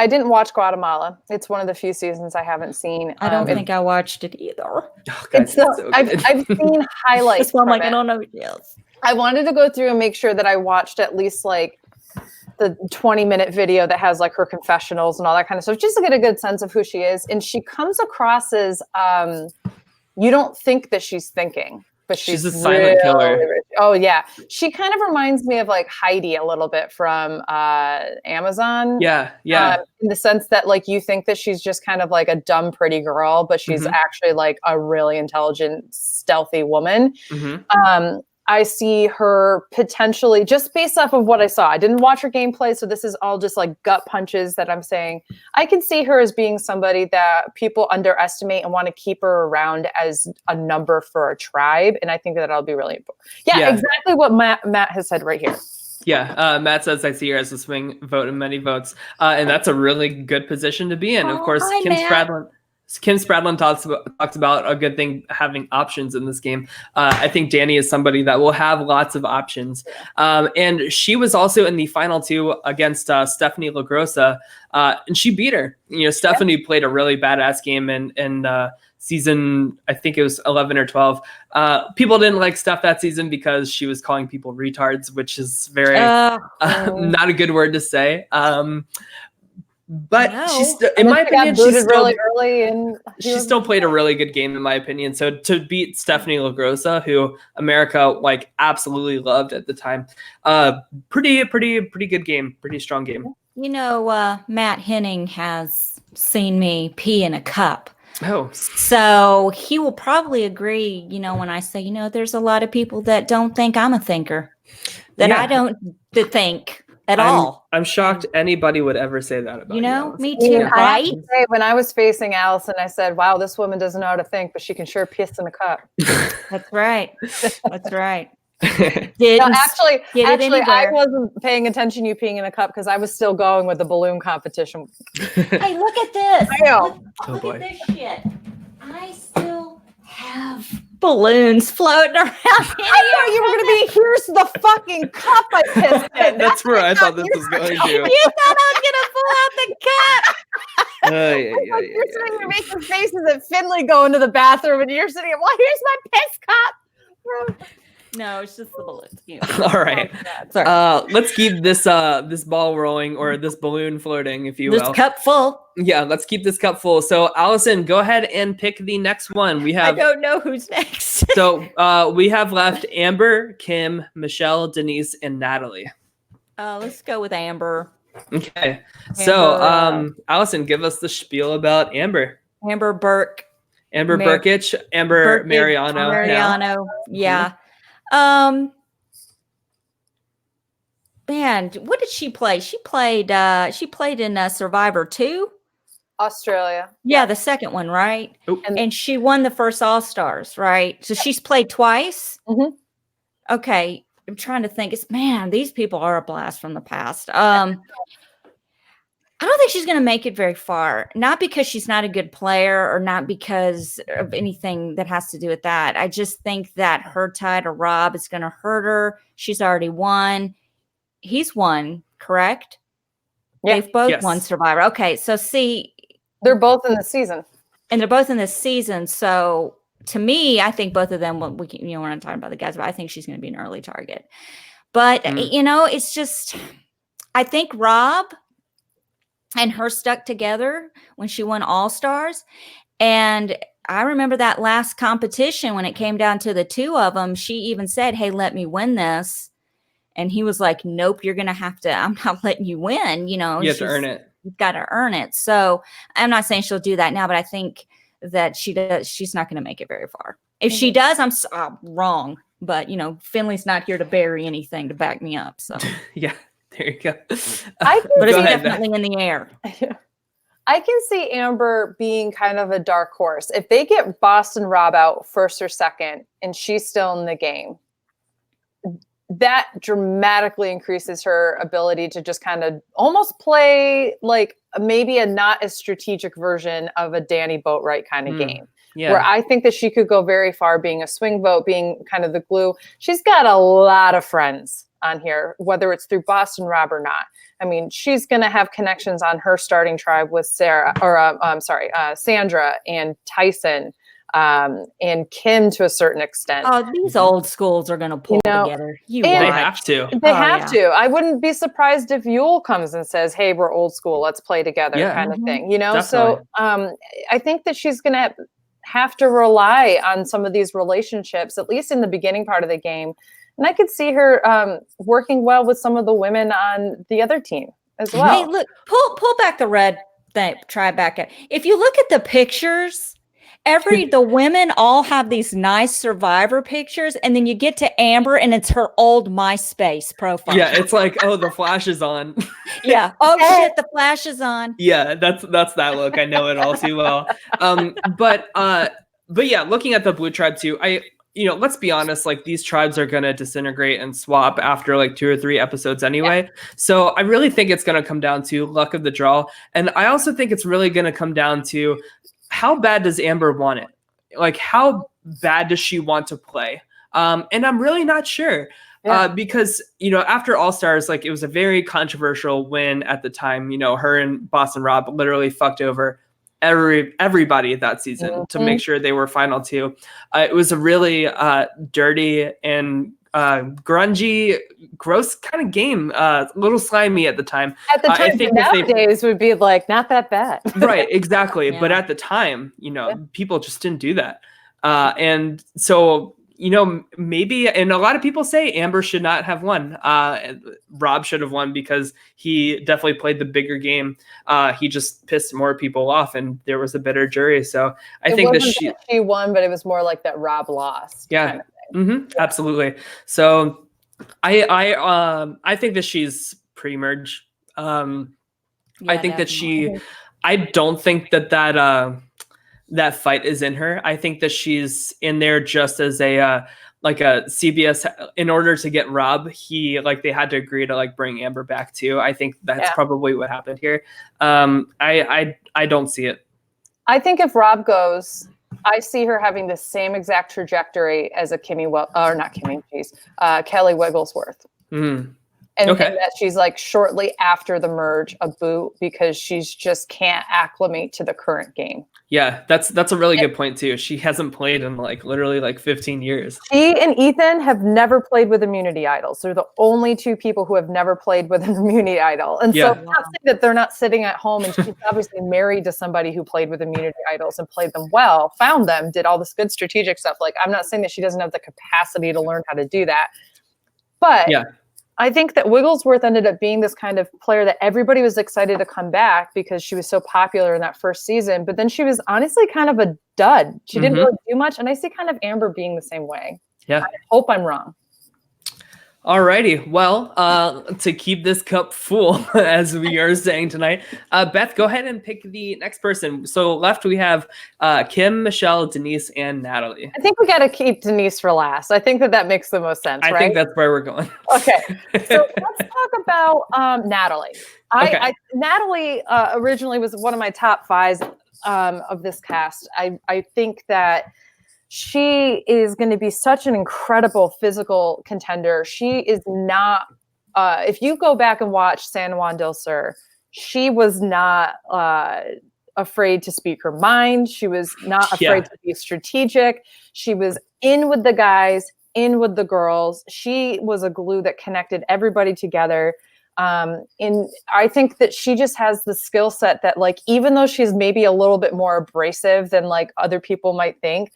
didn't watch Guatemala. It's one of the few seasons I haven't seen. I don't think I watched it either. Oh, God, I've seen highlights. That's why I'm like, I don't know what else. I wanted to go through and make sure that I watched at least like the 20-minute video that has like her confessionals and all that kind of stuff, just to get a good sense of who she is. And she comes across as you don't think that she's thinking, but she's a silent killer. Oh yeah, she kind of reminds me of like Heidi a little bit from Amazon. Yeah. In the sense that like you think that she's just kind of like a dumb pretty girl, but she's actually like a really intelligent, stealthy woman. Mm-hmm. I see her potentially, just based off of what I saw. I didn't watch her gameplay, so this is all just like gut punches that I'm saying. I can see her as being somebody that people underestimate and want to keep her around as a number for a tribe. And I think that'll be really important. Yeah, exactly what Matt has said right here. Yeah, Matt says, I see her as a swing vote in many votes. And that's a really good position to be in. Of course, Kim Spradlin talks about a good thing having options in this game. I think Danny is somebody that will have lots of options. And she was also in the final 2 against Stephanie LaGrossa, and she beat her. Stephanie played a really badass game in season, I think it was 11 or 12. People didn't like Steph that season because she was calling people retards, which is very not a good word to say. But she's, in my opinion, she still played a really good game, in my opinion. So to beat Stephanie LaGrossa, who America absolutely loved at the time, pretty good game, pretty strong game. Matt Henning has seen me pee in a cup. Oh, so he will probably agree. When I say, there's a lot of people that don't think I'm a thinker, that I don't think. At all. I'm shocked anybody would ever say that about you. Me too, right? When I was facing Allison, I said, wow, this woman doesn't know how to think, but she can sure piss in a cup. That's right. That's right. Actually, I wasn't paying attention to you peeing in a cup because I was still going with the balloon competition. Hey, look at this. Look boy. at this shit. I still have balloons floating around. I thought you were going to be, here's the fucking cup I pissed in. That's where I thought this was going to. You thought I was going to pull out the cup. You're sitting there making faces at Finley going to the bathroom, and you're sitting, well, here's my piss cup. No, it's just the balloons. All right. Let's keep this ball rolling, or this balloon floating, if you will. This cup full. Yeah, let's keep this cup full. So, Allison, go ahead and pick the next one. I don't know who's next. So we have left Amber, Kim, Michelle, Denise, and Natalie. Let's go with Amber. Okay. So, Allison, give us the spiel about Amber. Amber Burke. Amber Burkich. Amber Mariano. Yeah. Man, what did she play? She played in Survivor 2. Australia. Yeah, the second one, right? Oop. And she won the first All-Stars, right? So she's played twice? Mm-hmm. Okay. I'm trying to think. These people are a blast from the past. I don't think she's going to make it very far. Not because she's not a good player or not because of anything that has to do with that. I just think that her tie to Rob is going to hurt her. She's already won. He's won, correct? Yeah. They've both won Survivor. Okay, so see. They're both in the season. And they're both in this season. So to me, I think both of them, we're not talking about the guys, but I think she's going to be an early target. But, it's just, I think Rob and her stuck together when she won All-Stars. And I remember that last competition when it came down to the two of them, she even said, hey, let me win this. And he was like, nope, you're going to have to, I'm not letting you win. You have to earn it. You've got to earn it. So I'm not saying she'll do that now, but I think that she's not going to make it very far. If she does, I'm wrong. But, Finley's not here to bury anything to back me up. So yeah. There you go. But it's definitely in the air. I can see Amber being kind of a dark horse. If they get Boston Rob out first or second, and she's still in the game, that dramatically increases her ability to just kind of almost play like maybe a not as strategic version of a Danny Boatwright kind of game. Yeah. Where I think that she could go very far being a swing vote, being kind of the glue. She's got a lot of friends on here, whether it's through Boston Rob or not. I mean, she's going to have connections on her starting tribe with Sandra and Tyson and Kim to a certain extent. Oh, these old schools are going to pull together. They have to. They have to. I wouldn't be surprised if Yule comes and says, hey, we're old school. Let's play together kind of thing. Definitely. So I think that she's going to have to rely on some of these relationships, at least in the beginning part of the game. And I could see her working well with some of the women on the other team as well. Hey, look, pull back the red thing, try back at. If you look at the pictures, The women all have these nice Survivor pictures, and then you get to Amber, and it's her old MySpace profile. Yeah, it's like, oh, the flash is on. Yeah. Oh shit, the flash is on. Yeah, that's that look. I know it all too well. But yeah, looking at the Blue Tribe too, let's be honest, like these tribes are gonna disintegrate and swap after like 2 or 3 episodes anyway. Yeah. So I really think it's gonna come down to luck of the draw. And I also think it's really gonna come down to how bad does Amber want it? Like how bad does she want to play? And I'm really not sure. Yeah. Because, after All Stars, like it was a very controversial win at the time. Her and Boston Rob literally fucked over everybody that season to make sure they were final 2. It was a really dirty and grungy, gross kind of game, a little slimy at the time. At the time, I think nowadays would be like not that bad. Right, exactly. Yeah. But at the time, people just didn't do that. And so, maybe, and a lot of people say Amber should not have won. Rob should have won because he definitely played the bigger game. He just pissed more people off, and there was a better jury. So I think that she won, but it was more like that Rob lost. Yeah, kind of thing. Absolutely. So I think that she's pre-merge. I think that I don't think that fight is in her. I think that she's in there just as a CBS in order to get Rob. They had to agree to bring Amber back too. I think that's probably what happened here. I don't see it. I think if Rob goes, I see her having the same exact trajectory as a Kelly Wigglesworth. Mm-hmm. And that she's shortly after the merge a boot because she's just can't acclimate to the current game. Yeah, that's a really good point too. She hasn't played in literally 15 years. She and Ethan have never played with immunity idols. They're the only 2 people who have never played with an immunity idol. And so I'm not saying that they're not sitting at home, and she's obviously married to somebody who played with immunity idols and played them well, found them, did all this good strategic stuff. I'm not saying that she doesn't have the capacity to learn how to do that. But I think that Wigglesworth ended up being this kind of player that everybody was excited to come back because she was so popular in that first season. But then she was honestly kind of a dud. She didn't really do much. And I see kind of Amber being the same way. Yeah. I hope I'm wrong. Alrighty. Well, to keep this cup full, as we are saying tonight, Beth, go ahead and pick the next person. So left we have Kim, Michelle, Denise, and Natalie. I think we got to keep Denise for last. I think that makes the most sense, right? I think that's where we're going. Okay. So let's talk about Natalie. Natalie originally was one of my top 5 of this cast. I think that she is going to be such an incredible physical contender. She is not, if you go back and watch San Juan del Sur, she was not afraid to speak her mind. She was not afraid to be strategic. She was in with the guys, in with the girls. She was a glue that connected everybody together. And I think that she just has the skill set that even though she's maybe a little bit more abrasive than other people might think,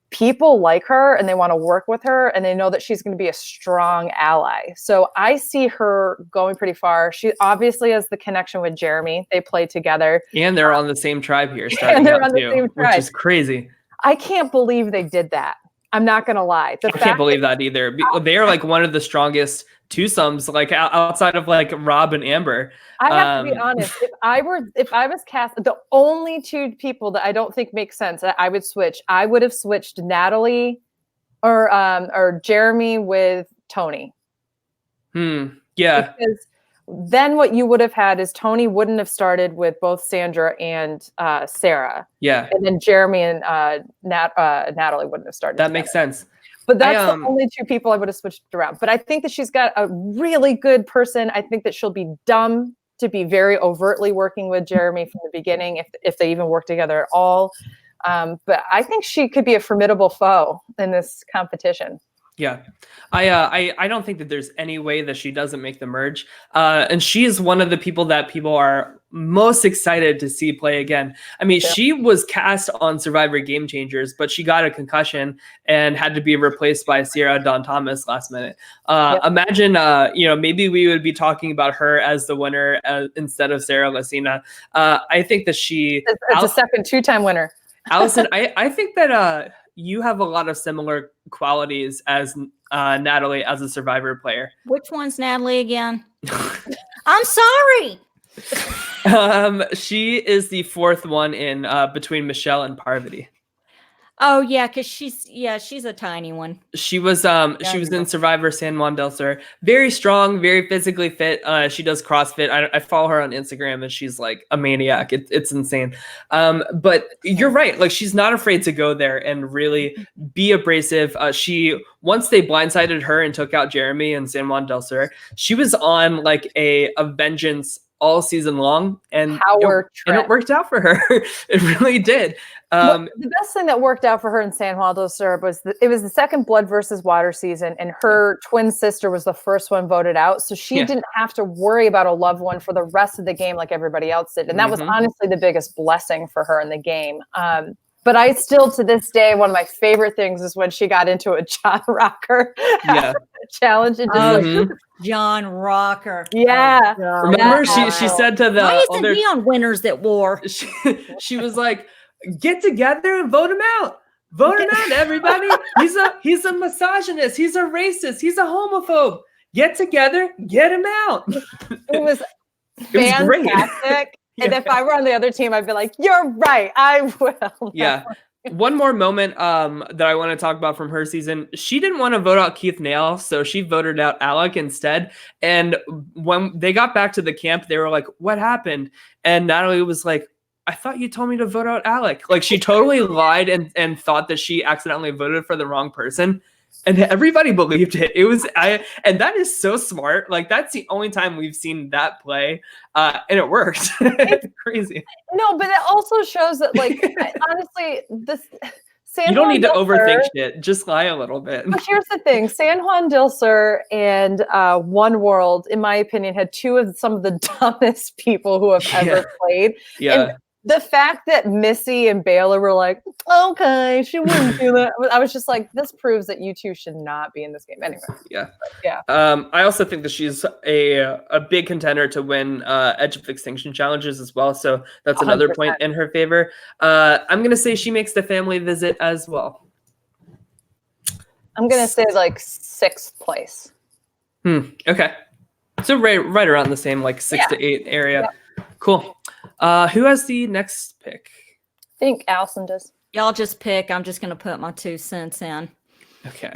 people like her and they want to work with her and they know that she's going to be a strong ally. So I see her going pretty far. She obviously has the connection with Jeremy. They play together. And they're on the same tribe here. And they're on the same tribe. Which is crazy. I can't believe they did that. I'm not going to lie. I can't believe that either. They are one of the strongest twosomes, outside of Rob and Amber. I have to be honest. If I was cast, the only 2 people that I don't think make sense that I would switch, I would have switched Natalie or Jeremy with Tony. Yeah. Because then what you would have had is Tony wouldn't have started with both Sandra and Sarah. Yeah. And then Jeremy and Natalie wouldn't have started. That makes sense. But that's the only 2 people I would have switched around. But I think that she's got a really good person. I think that she'll be dumb to be very overtly working with Jeremy from the beginning, if they even work together at all. But I think she could be a formidable foe in this competition. Yeah, I don't think that there's any way that she doesn't make the merge. And she is one of the people that people are most excited to see play again. I mean, she was cast on Survivor Game Changers, but she got a concussion and had to be replaced by Sierra Dawn Thomas last minute. Imagine, maybe we would be talking about her as the winner instead of Sarah Lacina. I think that it's a second 2-time winner. Allison, I think that you have a lot of similar qualities as Natalie as a Survivor player. Which one's Natalie again? I'm sorry. She is the fourth one in between Michelle and Parvati. Oh yeah, because she's a tiny one. She was in Survivor San Juan del Sur. Very strong, very physically fit. She does CrossFit. I follow her on Instagram and she's like a maniac. It's insane. But you're right. Like she's not afraid to go there and really be abrasive. Once they blindsided her and took out Jeremy in San Juan del Sur, she was on like a vengeance all season long, and it worked out for her. It really did. The best thing that worked out for her in San Juan del Sur was it was the second blood versus water season, and her twin sister was the first one voted out, so she didn't have to worry about a loved one for the rest of the game like everybody else did, and that was honestly the biggest blessing for her in the game. But I still, to this day, one of my favorite things is when she got into a John Rocker challenge. And John Rocker. Yeah. Remember, she said to the Why isn't he on Winners at War? She was like, "Get together and vote him out. Vote him out, everybody. He's a misogynist. He's a racist. He's a homophobe. Get together, get him out." It was fantastic. And if I were on the other team, I'd be like, "You're right, I will." Yeah. One more moment that I want to talk about from her season. She didn't want to vote out Keith Nail, so she voted out Alec instead. And when they got back to the camp, they were like, "What happened?" And Natalie was like, "I thought you told me to vote out Alec." Like she totally lied and thought that she accidentally voted for the wrong person. And everybody believed it. And that is so smart. Like that's the only time we've seen that play, and it worked. It's crazy. No, but it also shows that, like, honestly, you don't need to overthink shit. Just lie a little bit. But here's the thing: San Juan del Sur and One World, in my opinion, had some of the dumbest people who have ever played. Yeah. And the fact that Missy and Baylor were like, "Okay, she wouldn't do that," I was just like, this proves that you two should not be in this game anyway. Yeah. Yeah. I also think that she's a big contender to win Edge of Extinction challenges as well. So that's another 100%. Point in her favor. I'm going to say she makes the family visit as well. I'm going to say like 6th place. Okay. So right around the same, like 6 to 8 area. Yeah. Cool. Who has the next pick? I think Allison does. Y'all just pick. I'm just going to put my 2 cents in. Okay.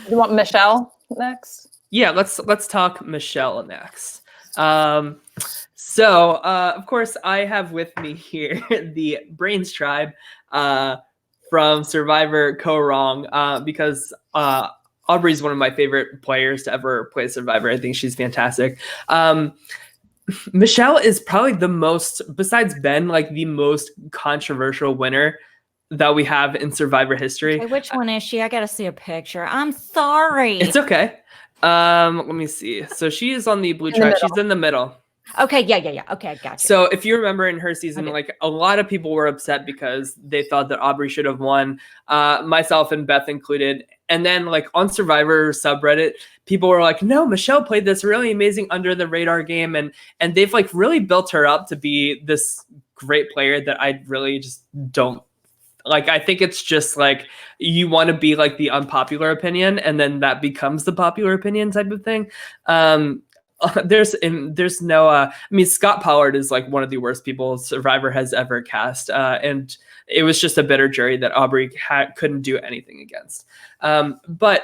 You want Michelle next? Yeah, let's talk Michelle next. So of course, I have with me here the Brains Tribe from Survivor Go Wrong because Aubrey's one of my favorite players to ever play Survivor. I think she's fantastic. Michelle is probably the most, besides Ben, like the most controversial winner that we have in Survivor history. Okay, which one is she? I gotta see a picture. I'm sorry. It's okay. Let me see. So she is on the blue tribe. She's in the middle. Okay, yeah. Okay, gotcha. So if you remember in her season, like a lot of people were upset because they thought that Aubrey should have won, myself and Beth included. And then like on Survivor subreddit, people were like, "No, Michelle played this really amazing under the radar game." And they've like really built her up to be this great player that I really just don't like. I think it's just like you want to be like the unpopular opinion and then that becomes the popular opinion type of thing. There's no, I mean, Scott Pollard is like one of the worst people Survivor has ever cast. And it was just a bitter jury that Aubrey couldn't do anything against. But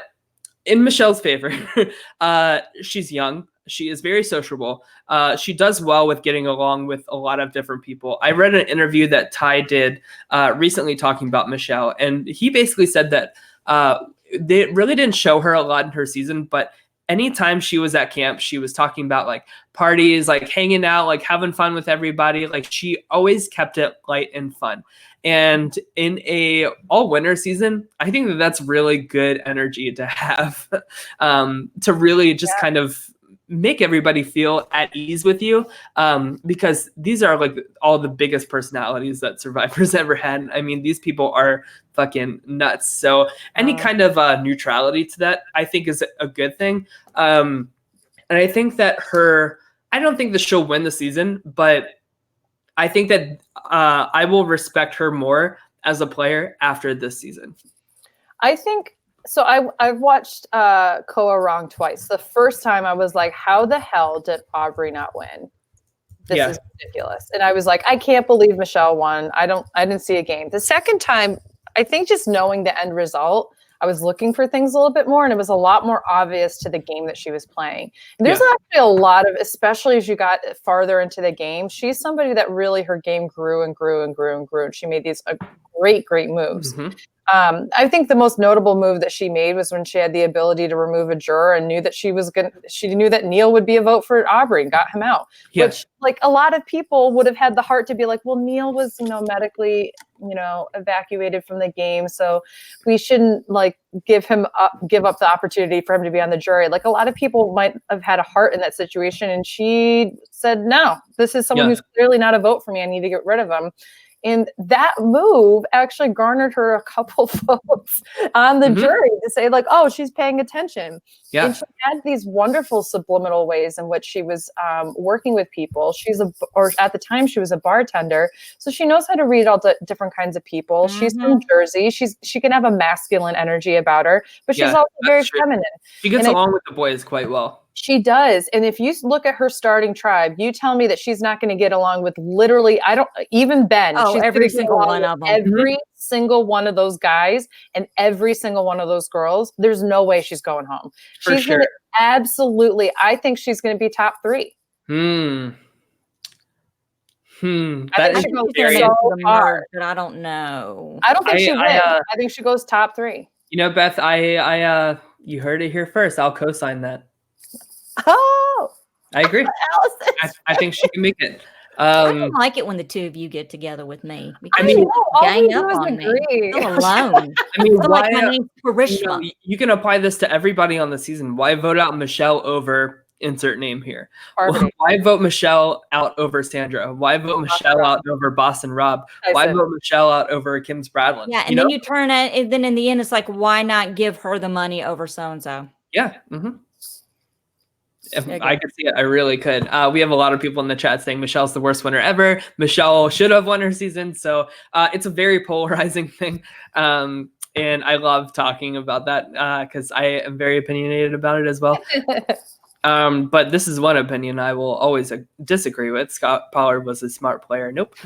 in Michelle's favor, she's young. She is very sociable. She does well with getting along with a lot of different people. I read an interview that Ty did recently talking about Michelle, and he basically said that they really didn't show her a lot in her season, but anytime she was at camp, she was talking about like parties, like hanging out, like having fun with everybody. Like she always kept it light and fun. And in a all winter season, I think that that's really good energy to have, to really just kind of make everybody feel at ease with you, because these are like all the biggest personalities that Survivor's ever had. I mean, these people are fucking nuts. So any kind of neutrality to that, I think, is a good thing. And I think that I don't think that she'll win the season, but I think that I will respect her more as a player after this season. I think so. I've watched Koa wrong twice. The first time I was like, how the hell did Aubrey not win? This is ridiculous. And I was like, I can't believe Michelle won. I didn't see a game. The second time, I think just knowing the end result, I was looking for things a little bit more, and it was a lot more obvious to the game that she was playing. And there's actually a lot of, especially as you got farther into the game, she's somebody that really her game grew and grew and grew and grew. And she made these great moves. Mm-hmm. I think the most notable move that she made was when she had the ability to remove a juror and knew that she knew that Neil would be a vote for Aubrey and got him out. Yeah. Which, like, a lot of people would have had the heart to be like, well, Neil was, medically, evacuated from the game, so we shouldn't give up the opportunity for him to be on the jury. Like, a lot of people might have had a heart in that situation, and she said, no, this is someone who's clearly not a vote for me. I need to get rid of him. And that move actually garnered her a couple votes on the jury to say, like, oh, she's paying attention. Yeah. And she had these wonderful subliminal ways in which she was working with people. Or at the time she was a bartender. So she knows how to read all the different kinds of people. Mm-hmm. She's from Jersey. She can have a masculine energy about her, but she's also very feminine. She gets along with the boys quite well. She does. And if you look at her starting tribe, you tell me that she's not going to get along with literally, even Ben. Oh, she's every single one of them. Every single one of those guys and every single one of those girls. There's no way she's going home. For sure. Absolutely. I think she's going to be top 3. That is very hard, but I don't know. I don't think she wins. I think she goes top 3. Beth, I you heard it here first. I'll co-sign that. Oh, I agree. I think she can make it. I don't like it when the two of you get together with me. I mean, gang up on me. I'm alone. I mean, why? My name's Karishma. You can apply this to everybody on the season. Why vote out Michelle over insert name here? Why vote Michelle out over Sandra? Why vote Michelle out over Boston Rob? Why vote Michelle out over Kim Spradlin? Yeah, and then you turn it, and then in the end, it's like, why not give her the money over so and so? Yeah. Mm-hmm. I could see it. I really could. We have a lot of people in the chat saying Michelle's the worst winner ever. Michelle should have won her season. So it's a very polarizing thing. And I love talking about that because I am very opinionated about it as well. But this is one opinion I will always disagree with. Scott Pollard was a smart player. Nope.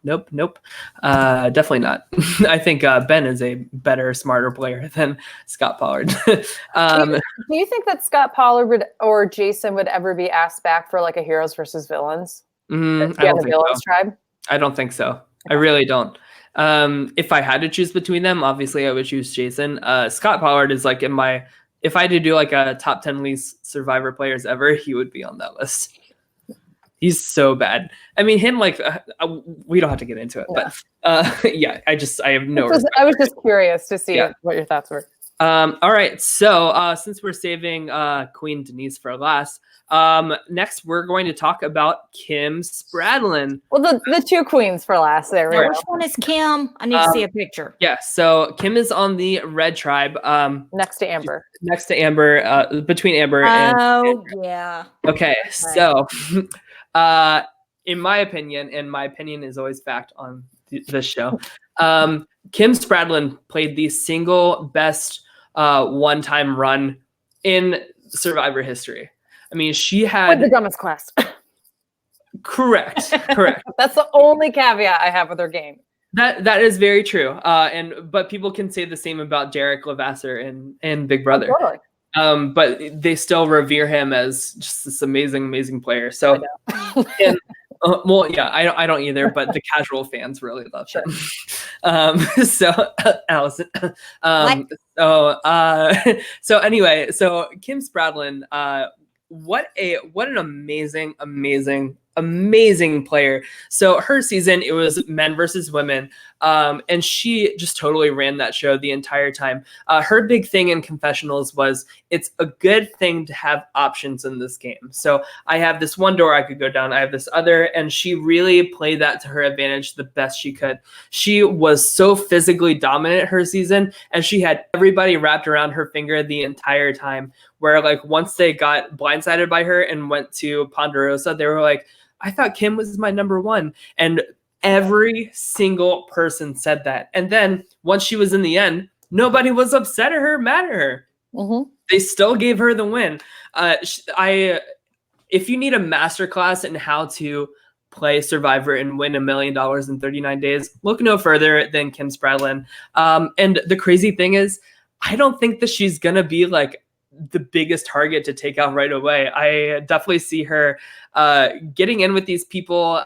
Definitely not. I think Ben is a better, smarter player than Scott Pollard. Do you think that Scott Pollard or Jason would ever be asked back for like a heroes versus villains? I don't think so. Tribe? I don't think so. I really don't. If I had to choose between them, obviously I would choose Jason. Scott Pollard is like if I had to do like a top 10 least Survivor players ever, he would be on that list. He's so bad. I mean, him, we don't have to get into it, but I have no. I was just curious to see what your thoughts were. All right. So since we're saving Queen Denise for last, next we're going to talk about Kim Spradlin. Well, the two queens for last. There we go. Which one is Kim? I need to see a picture. Yeah. So Kim is on the red tribe. Next to Amber. Between Amber and. Oh, yeah. Okay. So, in my opinion, and my opinion is always fact on this show, Kim Spradlin played the single best one-time run in Survivor history. I mean, she had with the dumbest class. Correct. That's the only caveat I have with her game. That is very true. But people can say the same about Derek Levasseur and Big Brother. Oh, totally. But they still revere him as just this amazing player. So, I don't either, but the casual fans really love him. So Allison. So anyway, so Kim Spradlin, what an amazing player. So her season, it was men versus women. And she just totally ran that show the entire time. Her big thing in confessionals was it's a good thing to have options in this game. So I have this one door I could go down. I have this other, and she really played that to her advantage the best she could. She was so physically dominant her season, and she had everybody wrapped around her finger the entire time, where like once they got blindsided by her and went to Ponderosa, they were like, I thought Kim was my number one. And every single person said that. And then once she was in the end, nobody was upset at her, mad at her. Mm-hmm. They still gave her the win. If you need a masterclass in how to play Survivor and win $1 million in 39 days, look no further than Kim Spradlin. And the crazy thing is, I don't think that she's going to be like the biggest target to take out right away. I definitely see her getting in with these people.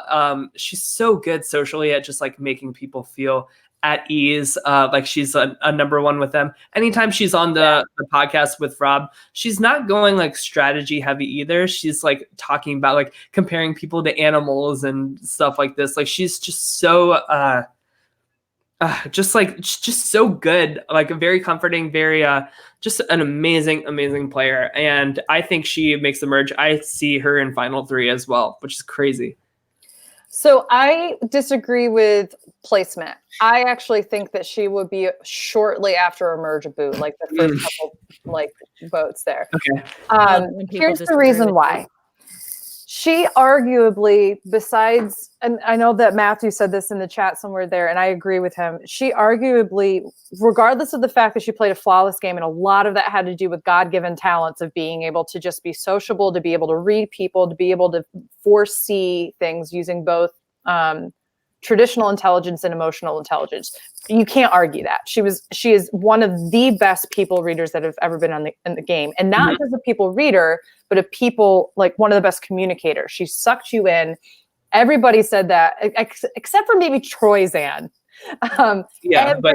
She's so good socially at just like making people feel at ease, like she's a number one with them. Anytime she's on the podcast with Rob, she's not going like strategy heavy either. She's like talking about like comparing people to animals and stuff like this. Like she's just so just so good, like very comforting, very just an amazing player. And I think she makes the merge. I see her in final 3 as well, which is crazy. So I disagree with placement. I actually think that she would be shortly after a merge boot, like the first couple like votes there. Okay. Here's the reason why. She arguably, besides, and I know that Matthew said this in the chat somewhere there, and I agree with him. She arguably, regardless of the fact that she played a flawless game, and a lot of that had to do with God-given talents of being able to just be sociable, to be able to read people, to be able to foresee things using both traditional intelligence and emotional intelligence. You can't argue that. She is one of the best people readers that have ever been in the game. And not just a people reader, but a people, like one of the best communicators. She sucked you in. Everybody said that, except for maybe Troyzan. But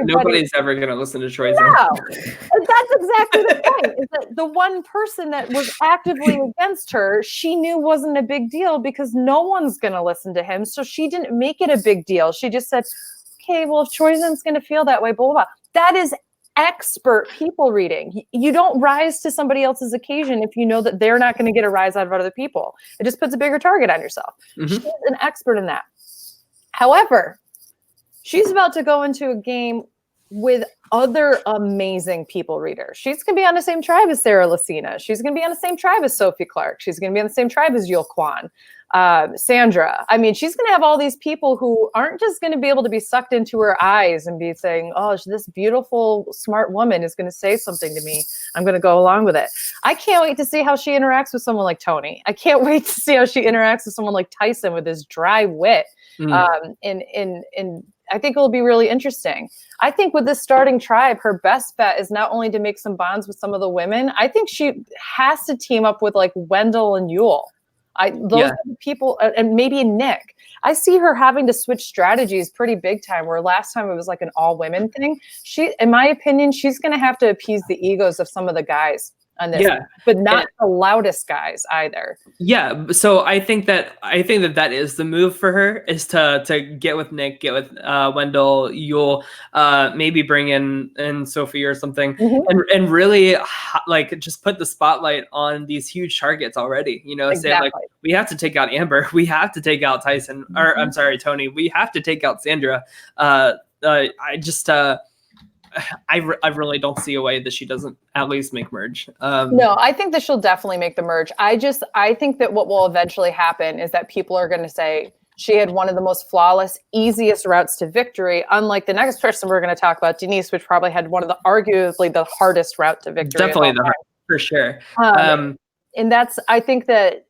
nobody's ever going to listen to Troyzan. No, that's exactly the point. Is that the one person that was actively against her, she knew wasn't a big deal because no one's going to listen to him. So she didn't make it a big deal. She just said, okay, well, if Troyzan's going to feel that way, blah, blah, blah. That is expert people reading. You don't rise to somebody else's occasion if you know that they're not going to get a rise out of other people. It just puts a bigger target on yourself. She's an expert in that. However, she's about to go into a game with other amazing people readers. She's going to be on the same tribe as Sarah Lucina. She's going to be on the same tribe as Sophie Clark. She's going to be on the same tribe as Yul Kwan, Sandra. I mean, she's going to have all these people who aren't just going to be able to be sucked into her eyes and be saying, oh, this beautiful, smart woman is going to say something to me. I'm going to go along with it. I can't wait to see how she interacts with someone like Tony. I can't wait to see how she interacts with someone like Tyson with his dry wit. I think it will be really interesting. I think with this starting tribe, her best bet is not only to make some bonds with some of the women. I think she has to team up with like Wendell and Yul. Those people, and maybe Nick. I see her having to switch strategies pretty big time, where last time it was like an all women thing. In my opinion, she's going to have to appease the egos of some of the guys on this, but not the loudest guys either. Yeah. So I think that is the move for her, is to get with Nick, get with Wendell, Yul, maybe bring in Sophie or something, and really like just put the spotlight on these huge targets already. You know, say like, we have to take out Amber, we have to take out Tyson, or I'm sorry, Tony, we have to take out Sandra. I really don't see a way that she doesn't at least make merge. No, I think that she'll definitely make the merge. I think that what will eventually happen is that people are going to say she had one of the most flawless, easiest routes to victory, unlike the next person we're going to talk about, Denise, which probably had one of the arguably the hardest route to victory. Definitely the hardest, for sure. And I think that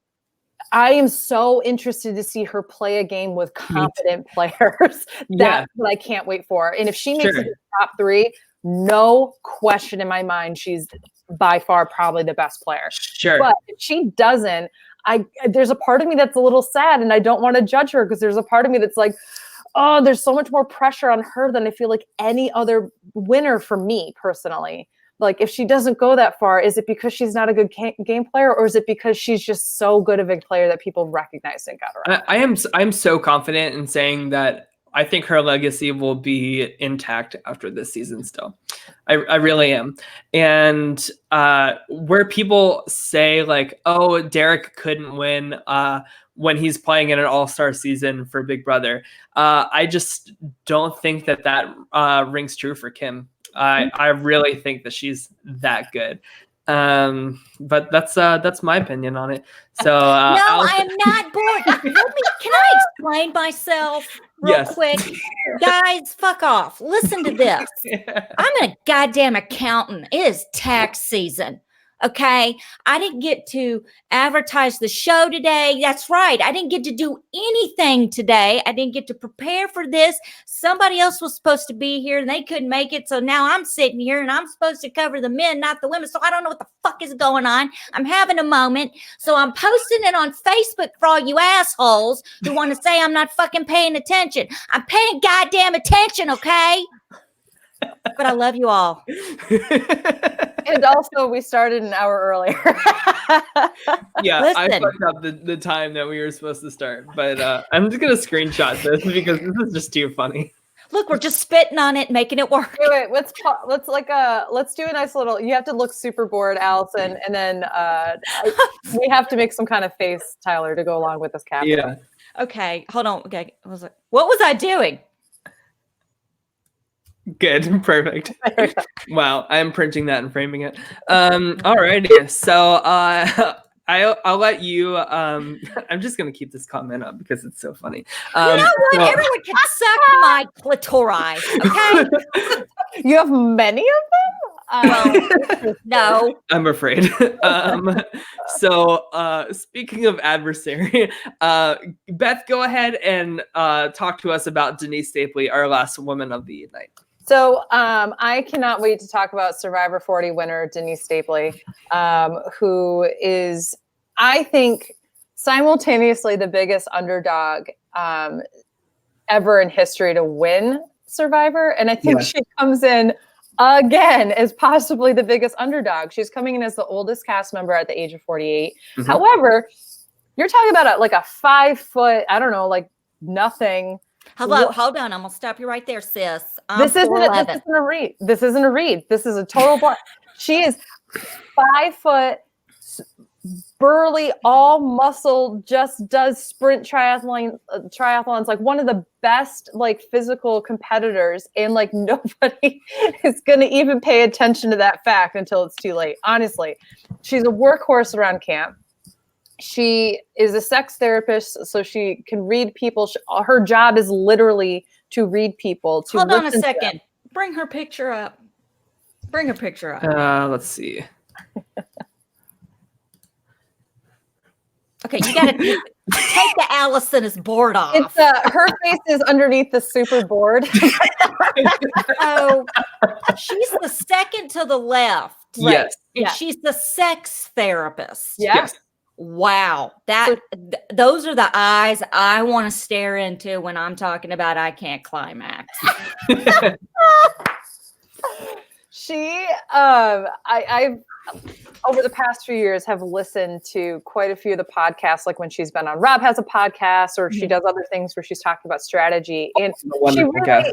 I am so interested to see her play a game with competent players. That's what I can't wait for. And if she makes it to top 3, no question in my mind, she's by far probably the best player. Sure. But if she doesn't, there's a part of me that's a little sad, and I don't want to judge her, because there's a part of me that's like, oh, there's so much more pressure on her than I feel like any other winner for me personally. Like, if she doesn't go that far, is it because she's not a good game player, or is it because she's just so good of a player that people recognize and got her? I'm so confident in saying that I think her legacy will be intact after this season still. I really am. And where people say like, oh, Derek couldn't win when he's playing in an all-star season for Big Brother, I just don't think that rings true for Kim. I really think that she's that good. But that's my opinion on it. So no, I am not bored. Can I explain myself real quick? Guys, fuck off. Listen to this. I'm a goddamn accountant. It is tax season. Okay. I didn't get to advertise the show today. That's right. I didn't get to do anything today. I didn't get to prepare for this. Somebody else was supposed to be here and they couldn't make it. So now I'm sitting here and I'm supposed to cover the men, not the women. So I don't know what the fuck is going on. I'm having a moment. So I'm posting it on Facebook for all you assholes who want to say I'm not fucking paying attention. I'm paying goddamn attention. Okay. But I love you all. And also, we started an hour earlier. Yeah, Listen. I fucked up the time that we were supposed to start. But I'm just going to screenshot this because this is just too funny. Look, we're just spitting on it, making it work. Wait, let's do a nice little. You have to look super bored, Allison, and then we have to make some kind of face, Tyler, to go along with this caption. Yeah. Okay, hold on. Okay, what was I doing? Good, perfect. Wow, I'm printing that and framing it. Alrighty, so I'll let you. I'm just gonna keep this comment up because it's so funny. You know what? Everyone can suck my clitori. Okay. You have many of them. Well, no. I'm afraid. So speaking of adversary, Beth, go ahead and talk to us about Denise Stapley, our last woman of the night. So I cannot wait to talk about Survivor 40 winner Denise Stapley, who is, I think, simultaneously the biggest underdog ever in history to win Survivor. And I think she comes in again as possibly the biggest underdog. She's coming in as the oldest cast member at the age of 48. Mm-hmm. However, you're talking about a 5 foot, I don't know, like nothing. Hello, hold on. I'm gonna stop you right there, sis. This isn't a read. This isn't a read. This is a total bluff. She is 5 foot, burly, all muscle, just does sprint triathlons, like one of the best physical competitors, and nobody is gonna even pay attention to that fact until it's too late. Honestly, she's a workhorse around camp. She is a sex therapist, so she can read people. Her job is literally to read people. Hold on a second. Bring her picture up. Let's see. Okay, you got to take the Allison is board off. It's her face is underneath the super board. Oh, she's the second to the left. Right? Yes. And she's the sex therapist. Yeah. Yes. Wow. Those are the eyes I want to stare into when I'm talking about I can't climax. She, I've over the past few years have listened to quite a few of the podcasts, like when she's been on Rob Has a Podcast, or she does other things where she's talking about strategy. And she really,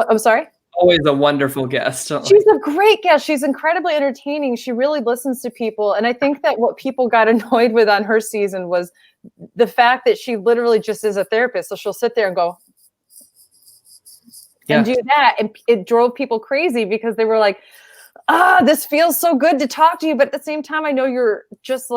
I'm sorry? Always a wonderful guest. She's a great guest. She's incredibly entertaining. She really listens to people. And I think that what people got annoyed with on her season was the fact that she literally just is a therapist. So she'll sit there and go and do that. And it drove people crazy because they were like, this feels so good to talk to you. But at the same time, I know you're just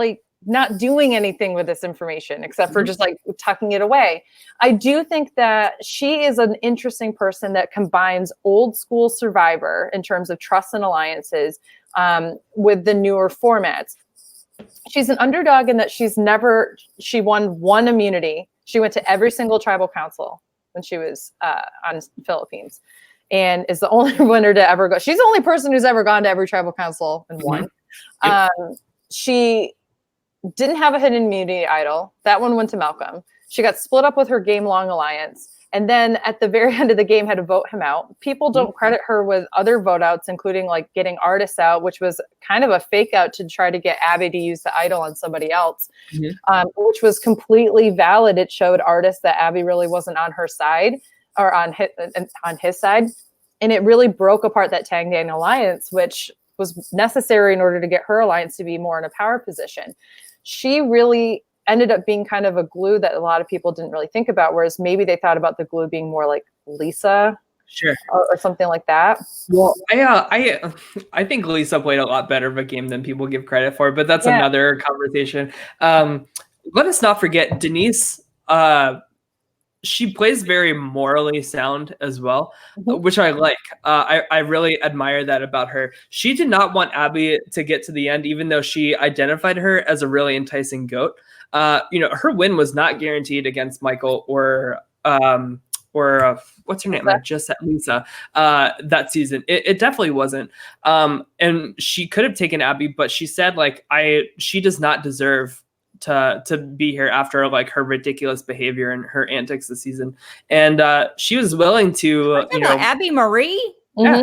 not doing anything with this information except for just tucking it away. I do think that she is an interesting person that combines old school Survivor in terms of trust and alliances with the newer formats. She's an underdog in that she won one immunity. She went to every single tribal council when she was on Philippines, and is the only winner to ever go. She's the only person who's ever gone to every tribal council and won. Yep. She didn't have a hidden immunity idol. That one went to Malcolm. She got split up with her game-long alliance. And then at the very end of the game had to vote him out. People don't credit her with other vote outs, including getting artists out, which was kind of a fake out to try to get Abby to use the idol on somebody else, which was completely valid. It showed artists that Abby really wasn't on her side or on his side. And it really broke apart that Tang Dang alliance, which was necessary in order to get her alliance to be more in a power position. She really ended up being kind of a glue that a lot of people didn't really think about, whereas maybe they thought about the glue being more like Lisa Sure. or something like that. Well, I think Lisa played a lot better of a game than people give credit for, but that's another conversation. Let us not forget Denise. She plays very morally sound as well, which I like. I really admire that about her. She did not want Abby to get to the end, even though she identified her as a really enticing goat. Her win was not guaranteed against Michael or what's her name? I just said Lisa that season. It definitely wasn't. And she could have taken Abby, but she said she does not deserve to be here after like her ridiculous behavior and her antics this season. And she was willing to, Abby Marie. Yeah.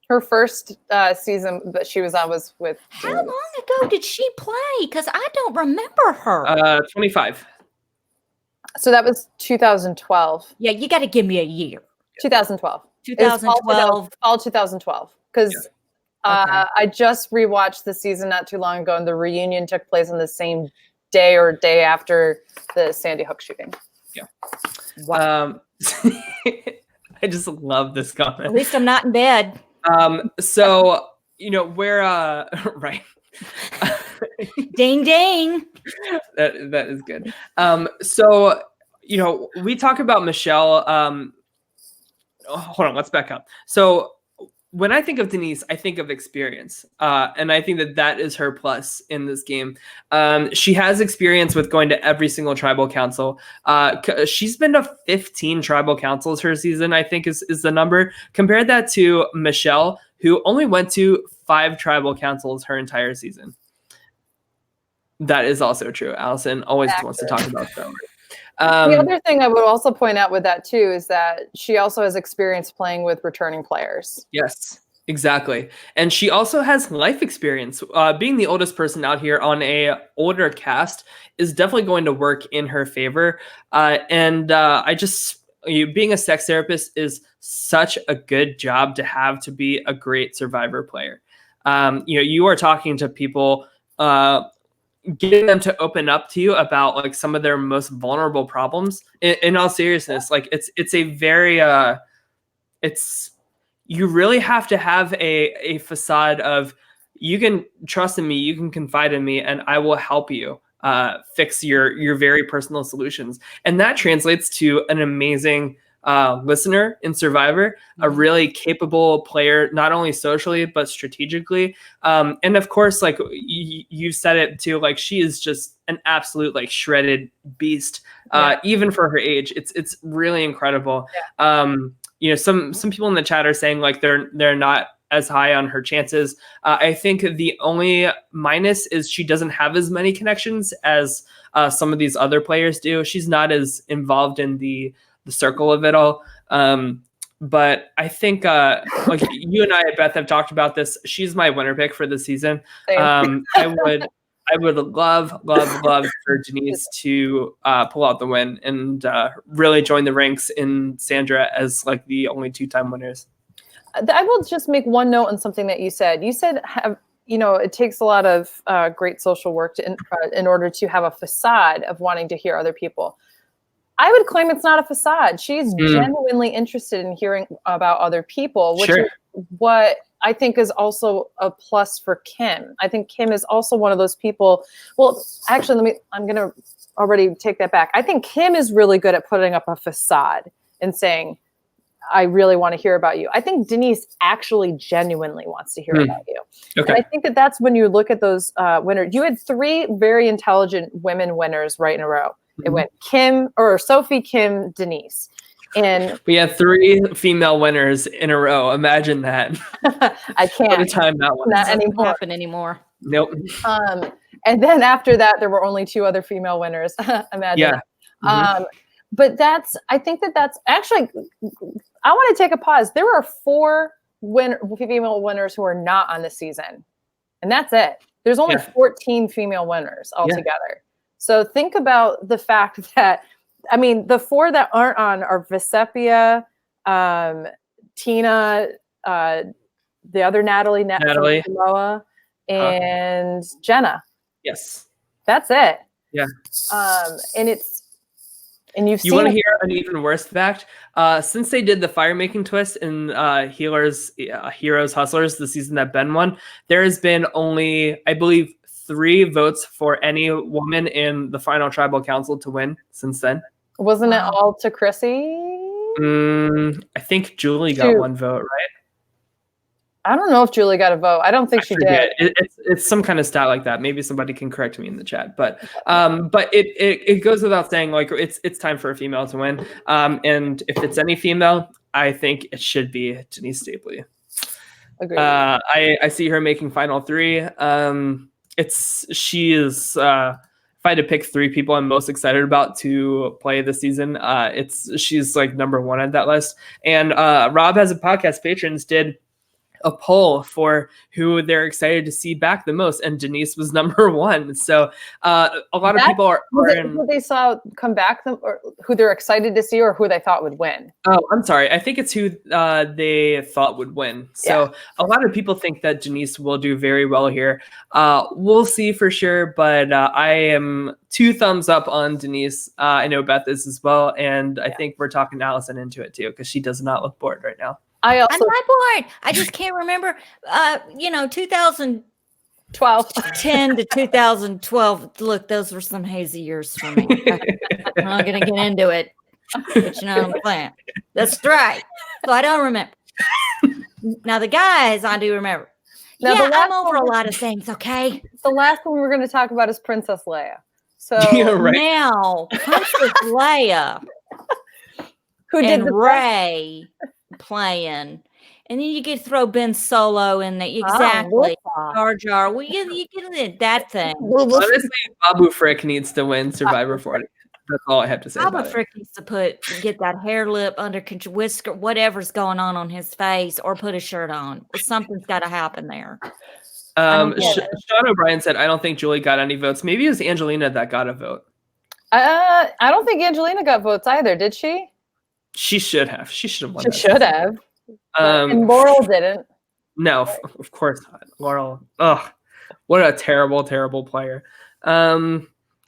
Her first season that she was on was with. How long ago did she play? Because I don't remember her. 25. So that was 2012. Yeah, you got to give me a year. 2012. 2012. All 2012. Because I just rewatched the season not too long ago, and the reunion took place on the same day or day after the Sandy Hook shooting. Yeah. Wow. I just love this comment. At least I'm not in bed. So, we're right. Ding ding. That is good. So, we talk about Michelle. Hold on, let's back up. So when I think of Denise, I think of experience. And I think that is her plus in this game. She has experience with going to every single tribal council. She's been to 15 tribal councils her season, I think is the number. Compare that to Michelle, who only went to 5 tribal councils her entire season. That is also true. Allison always wants to talk about that. The other thing I would also point out with that too is that she also has experience playing with returning players. Yes, exactly. And she also has life experience. Being the oldest person out here on a older cast is definitely going to work in her favor. Being a sex therapist is such a good job to be a great Survivor player. You are talking to people, getting them to open up to you about like some of their most vulnerable problems. In all seriousness, like it's a very you really have to have a facade of, you can trust in me, you can confide in me, and I will help you fix your very personal solutions. And that translates to an amazing listener in Survivor, a really capable player, not only socially, but strategically. And of course, like you said it too, like she is just an absolute like shredded beast, even for her age. It's really incredible. Yeah. Some people in the chat are saying like they're not as high on her chances. I think the only minus is she doesn't have as many connections as some of these other players do. She's not as involved in the circle of it all. But I think like you and I, Beth, have talked about this. She's my winner pick for the season. I would love for Denise to pull out the win and really join the ranks in Sandra as like the only 2-time winners. I will just make one note on something that you said. You said, it takes a lot of great social work in order to have a facade of wanting to hear other people. I would claim it's not a facade. She's genuinely interested in hearing about other people, which is what I think is also a plus for Kim. I think Kim is also one of those people. Well, actually, I'm going to already take that back. I think Kim is really good at putting up a facade and saying, I really want to hear about you. I think Denise actually genuinely wants to hear about you. Okay. And I think that's when you look at those winners. You had 3 very intelligent women winners right in a row. It went Sophie, Kim, Denise. And we have 3 female winners in a row. Imagine that. I can't. What a time that was. Not anymore. Happen anymore. Nope. And then after that, there were only 2 other female winners. Imagine. Yeah. But I think that's actually, I want to take a pause. There are 4 female winners who are not on the season. And that's it. There's only 14 female winners altogether. Yeah. So think about the fact that, the 4 that aren't on are Vesepia, Tina, the other Natalie. Samoa, and Jenna. Yes. That's it. Yeah. And it's, And you want to hear an even worse fact? Since they did the fire-making twist in Heroes Hustlers, the season that Ben won, there has been only, I believe, 3 votes for any woman in the final tribal council to win since then. Wasn't it all to Chrissy? I think Julie got 1 vote, right? I don't know if Julie got a vote. I don't think she did. It's some kind of stat like that. Maybe somebody can correct me in the chat. But it goes without saying, like, it's time for a female to win. And if it's any female, I think it should be Denise Stapley. Agreed. I see her making final 3. She is. If I had to pick 3 people I'm most excited about to play this season, she's like number 1 at that list. And Rob Has a Podcast patrons did a poll for who they're excited to see back the most, and Denise was number 1. So a lot of people are who they saw come back, or who they're excited to see, or who they thought would win. Oh, I'm sorry. I think it's who they thought would win. So a lot of people think that Denise will do very well here. We'll see for sure, but I am 2 thumbs up on Denise. I know Beth is as well, and I think we're talking Allison into it too, because she does not look bored right now. I'm not bored. I just can't remember. 2012, 10 to 2012. Look, those were some hazy years for me. I'm not gonna get into it, but you know what I'm saying. That's right. So I don't remember. Now the guys, I do remember. Now, I'm over a lot of things. Okay. The last one we're going to talk about is Princess Leia. So now, Princess Leia, who did Rey playing, and then you get to throw Ben Solo in there. Exactly. Jar Jar. Well, you get that thing. Honestly, Babu Frick needs to win Survivor 40. That's all I have to say. Babu Frick needs to get that hair lip under whisker, whatever's going on his face, or put a shirt on. Something's got to happen there. Sean O'Brien said, I don't think Julie got any votes. Maybe it was Angelina that got a vote. I don't think Angelina got votes either. Did she? She should have. She should have won. She should have. And Laurel didn't. No, of course not. Laurel. Ugh, what a terrible, terrible player.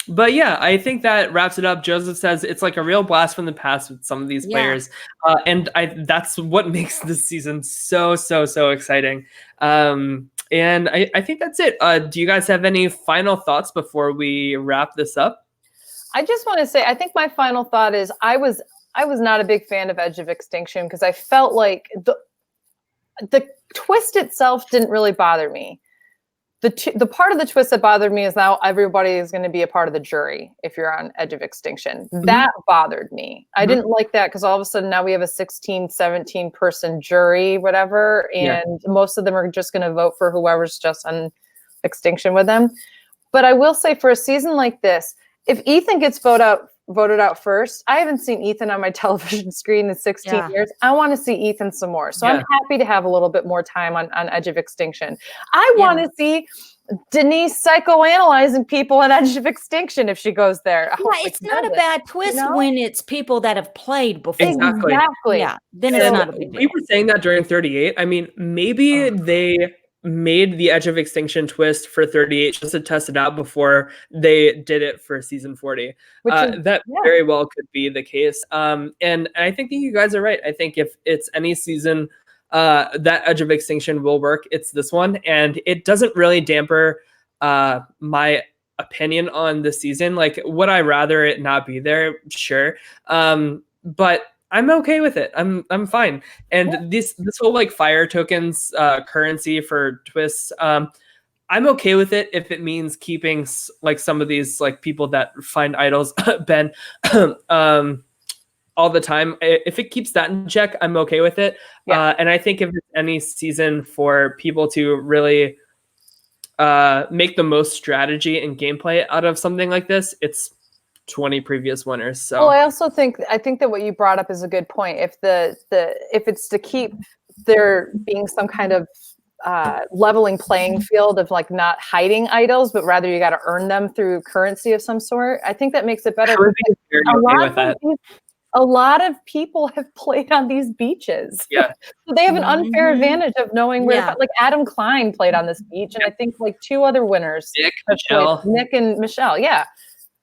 But yeah, I think that wraps it up. Joseph says it's like a real blast from the past with some of these players. And that's what makes this season so exciting. And I think that's it. Do you guys have any final thoughts before we wrap this up? I just want to say, I think my final thought is I was not a big fan of Edge of Extinction because I felt like the twist itself didn't really bother me. The part of the twist that bothered me is now everybody is going to be a part of the jury if you're on Edge of Extinction. Mm-hmm. That bothered me. I didn't like that because all of a sudden now we have a 16, 17 person jury, whatever, and most of them are just going to vote for whoever's just on extinction with them. But I will say, for a season like this, if Ethan gets voted out first, I haven't seen Ethan on my television screen in 16 years. I want to see Ethan some more. So I'm happy to have a little bit more time on Edge of Extinction. I want to see Denise psychoanalyzing people on Edge of Extinction if she goes there. It's not a bad twist when it's people that have played before. Exactly. Yeah. Then it's not a big deal. We were saying that during 38. I mean, maybe they made the Edge of Extinction twist for 38 just to test it out before they did it for season 40. That very well could be the case. And I think that you guys are right. I think if it's any season that Edge of Extinction will work, it's this one. And it doesn't really damper my opinion on the season. Like, would I rather it not be there? Sure. But I'm okay with it. I'm fine. And this whole like fire tokens currency for twists, I'm okay with it if it means keeping like some of these like people that find idols, Ben, all the time. If it keeps that in check, I'm okay with it. And I think if it's any season for people to really make the most strategy and gameplay out of something like this, it's 20 previous winners. So I think that what you brought up is a good point. If if it's to keep there being some kind of leveling playing field of like not hiding idols, but rather you got to earn them through currency of some sort, I think that makes it better. A lot of people have played on these beaches. Yeah. So they have an unfair advantage of knowing where, like Adam Klein played on this beach, and I think like 2 other winners, Nick and Michelle. Yeah.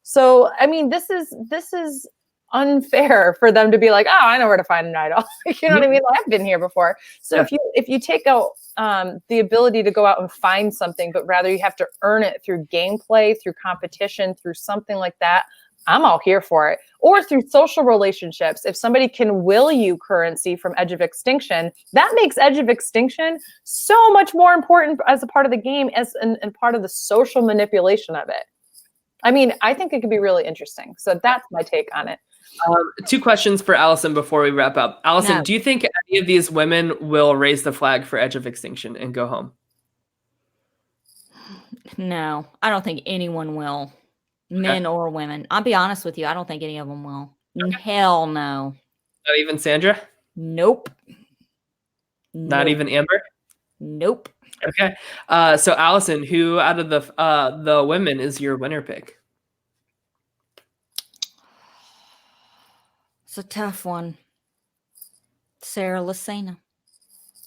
So, I mean, this is unfair for them to be like, oh, I know where to find an idol. You know what I mean? Like, I've been here before. So if you take out the ability to go out and find something, but rather you have to earn it through gameplay, through competition, through something like that, I'm all here for it. Or through social relationships. If somebody can will you currency from Edge of Extinction, that makes Edge of Extinction so much more important as a part of the game and part of the social manipulation of it. I mean, I think it could be really interesting. So that's my take on it. 2 questions for Allison before we wrap up. Allison, do you think any of these women will raise the flag for Edge of Extinction and go home? No, I don't think anyone will. Men or women. I'll be honest with you. I don't think any of them will. Okay. Hell no. Not even Sandra? Nope. Not even Amber? Nope. Okay. So Allison, who out of the women is your winner pick? It's a tough one. Sarah Lacina.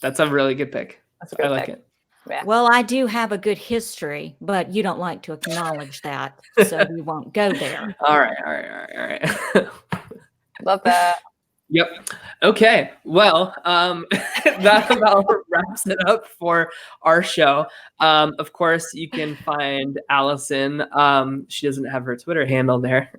That's a really good pick. That's a good I like pick. it. Yeah. Well, I do have a good history, but you don't like to acknowledge that, so we won't go there. All right. Love that. Yep. Okay. Well, that about wraps it up for our show. Of course, you can find Allison. She doesn't have her Twitter handle there.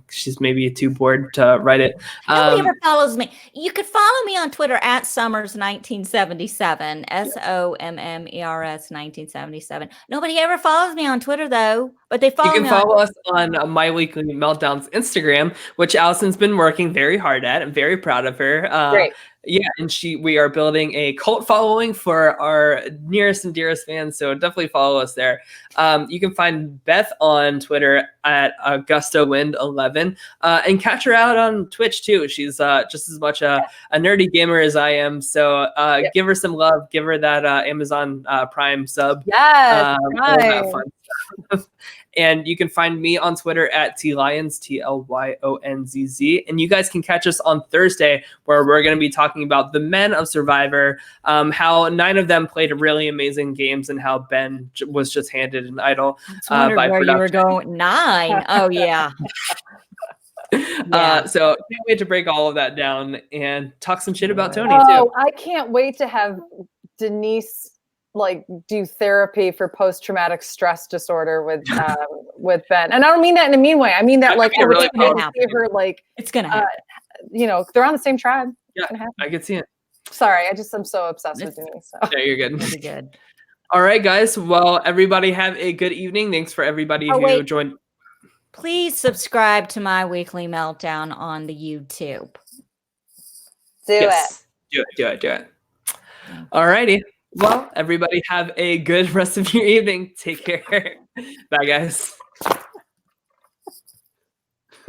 She's maybe too bored to write it. Nobody ever follows me. You could follow me on Twitter at Summers1977, SOMMERS1977. Nobody ever follows me on Twitter though, but they follow me. You can follow us on My Weekly Meltdown's Instagram, which Allison's been working very hard at. I'm very proud of her. Great. Yeah, and we are building a cult following for our nearest and dearest fans, so definitely follow us there. You can find Beth on Twitter at AugustaWind11, and catch her out on Twitch too. She's just as much a nerdy gamer as I am, so give her some love. Give her that Amazon Prime sub. Yes, all that fun stuff. And you can find me on Twitter at TLyonz, TLYONZZ. And you guys can catch us on Thursday, where we're going to be talking about the men of Survivor, how 9 of them played really amazing games, and how Ben was just handed an idol by where production. You were going 9. Oh, yeah. So can't wait to break all of that down and talk some shit about Tony, too. I can't wait to have Denise do therapy for post-traumatic stress disorder with Ben. And I don't mean that in a mean way. I mean that really it's gonna happen. They're on the same tribe. Yeah, I could see it. Sorry, I'm so obsessed with Denise. So. Yeah, you're good. Really good. All right, guys. Well, everybody have a good evening. Thanks for everybody who joined. Please subscribe to My Weekly Meltdown on the YouTube. Do it. All righty. Well, everybody have a good rest of your evening. Take care. Bye, guys.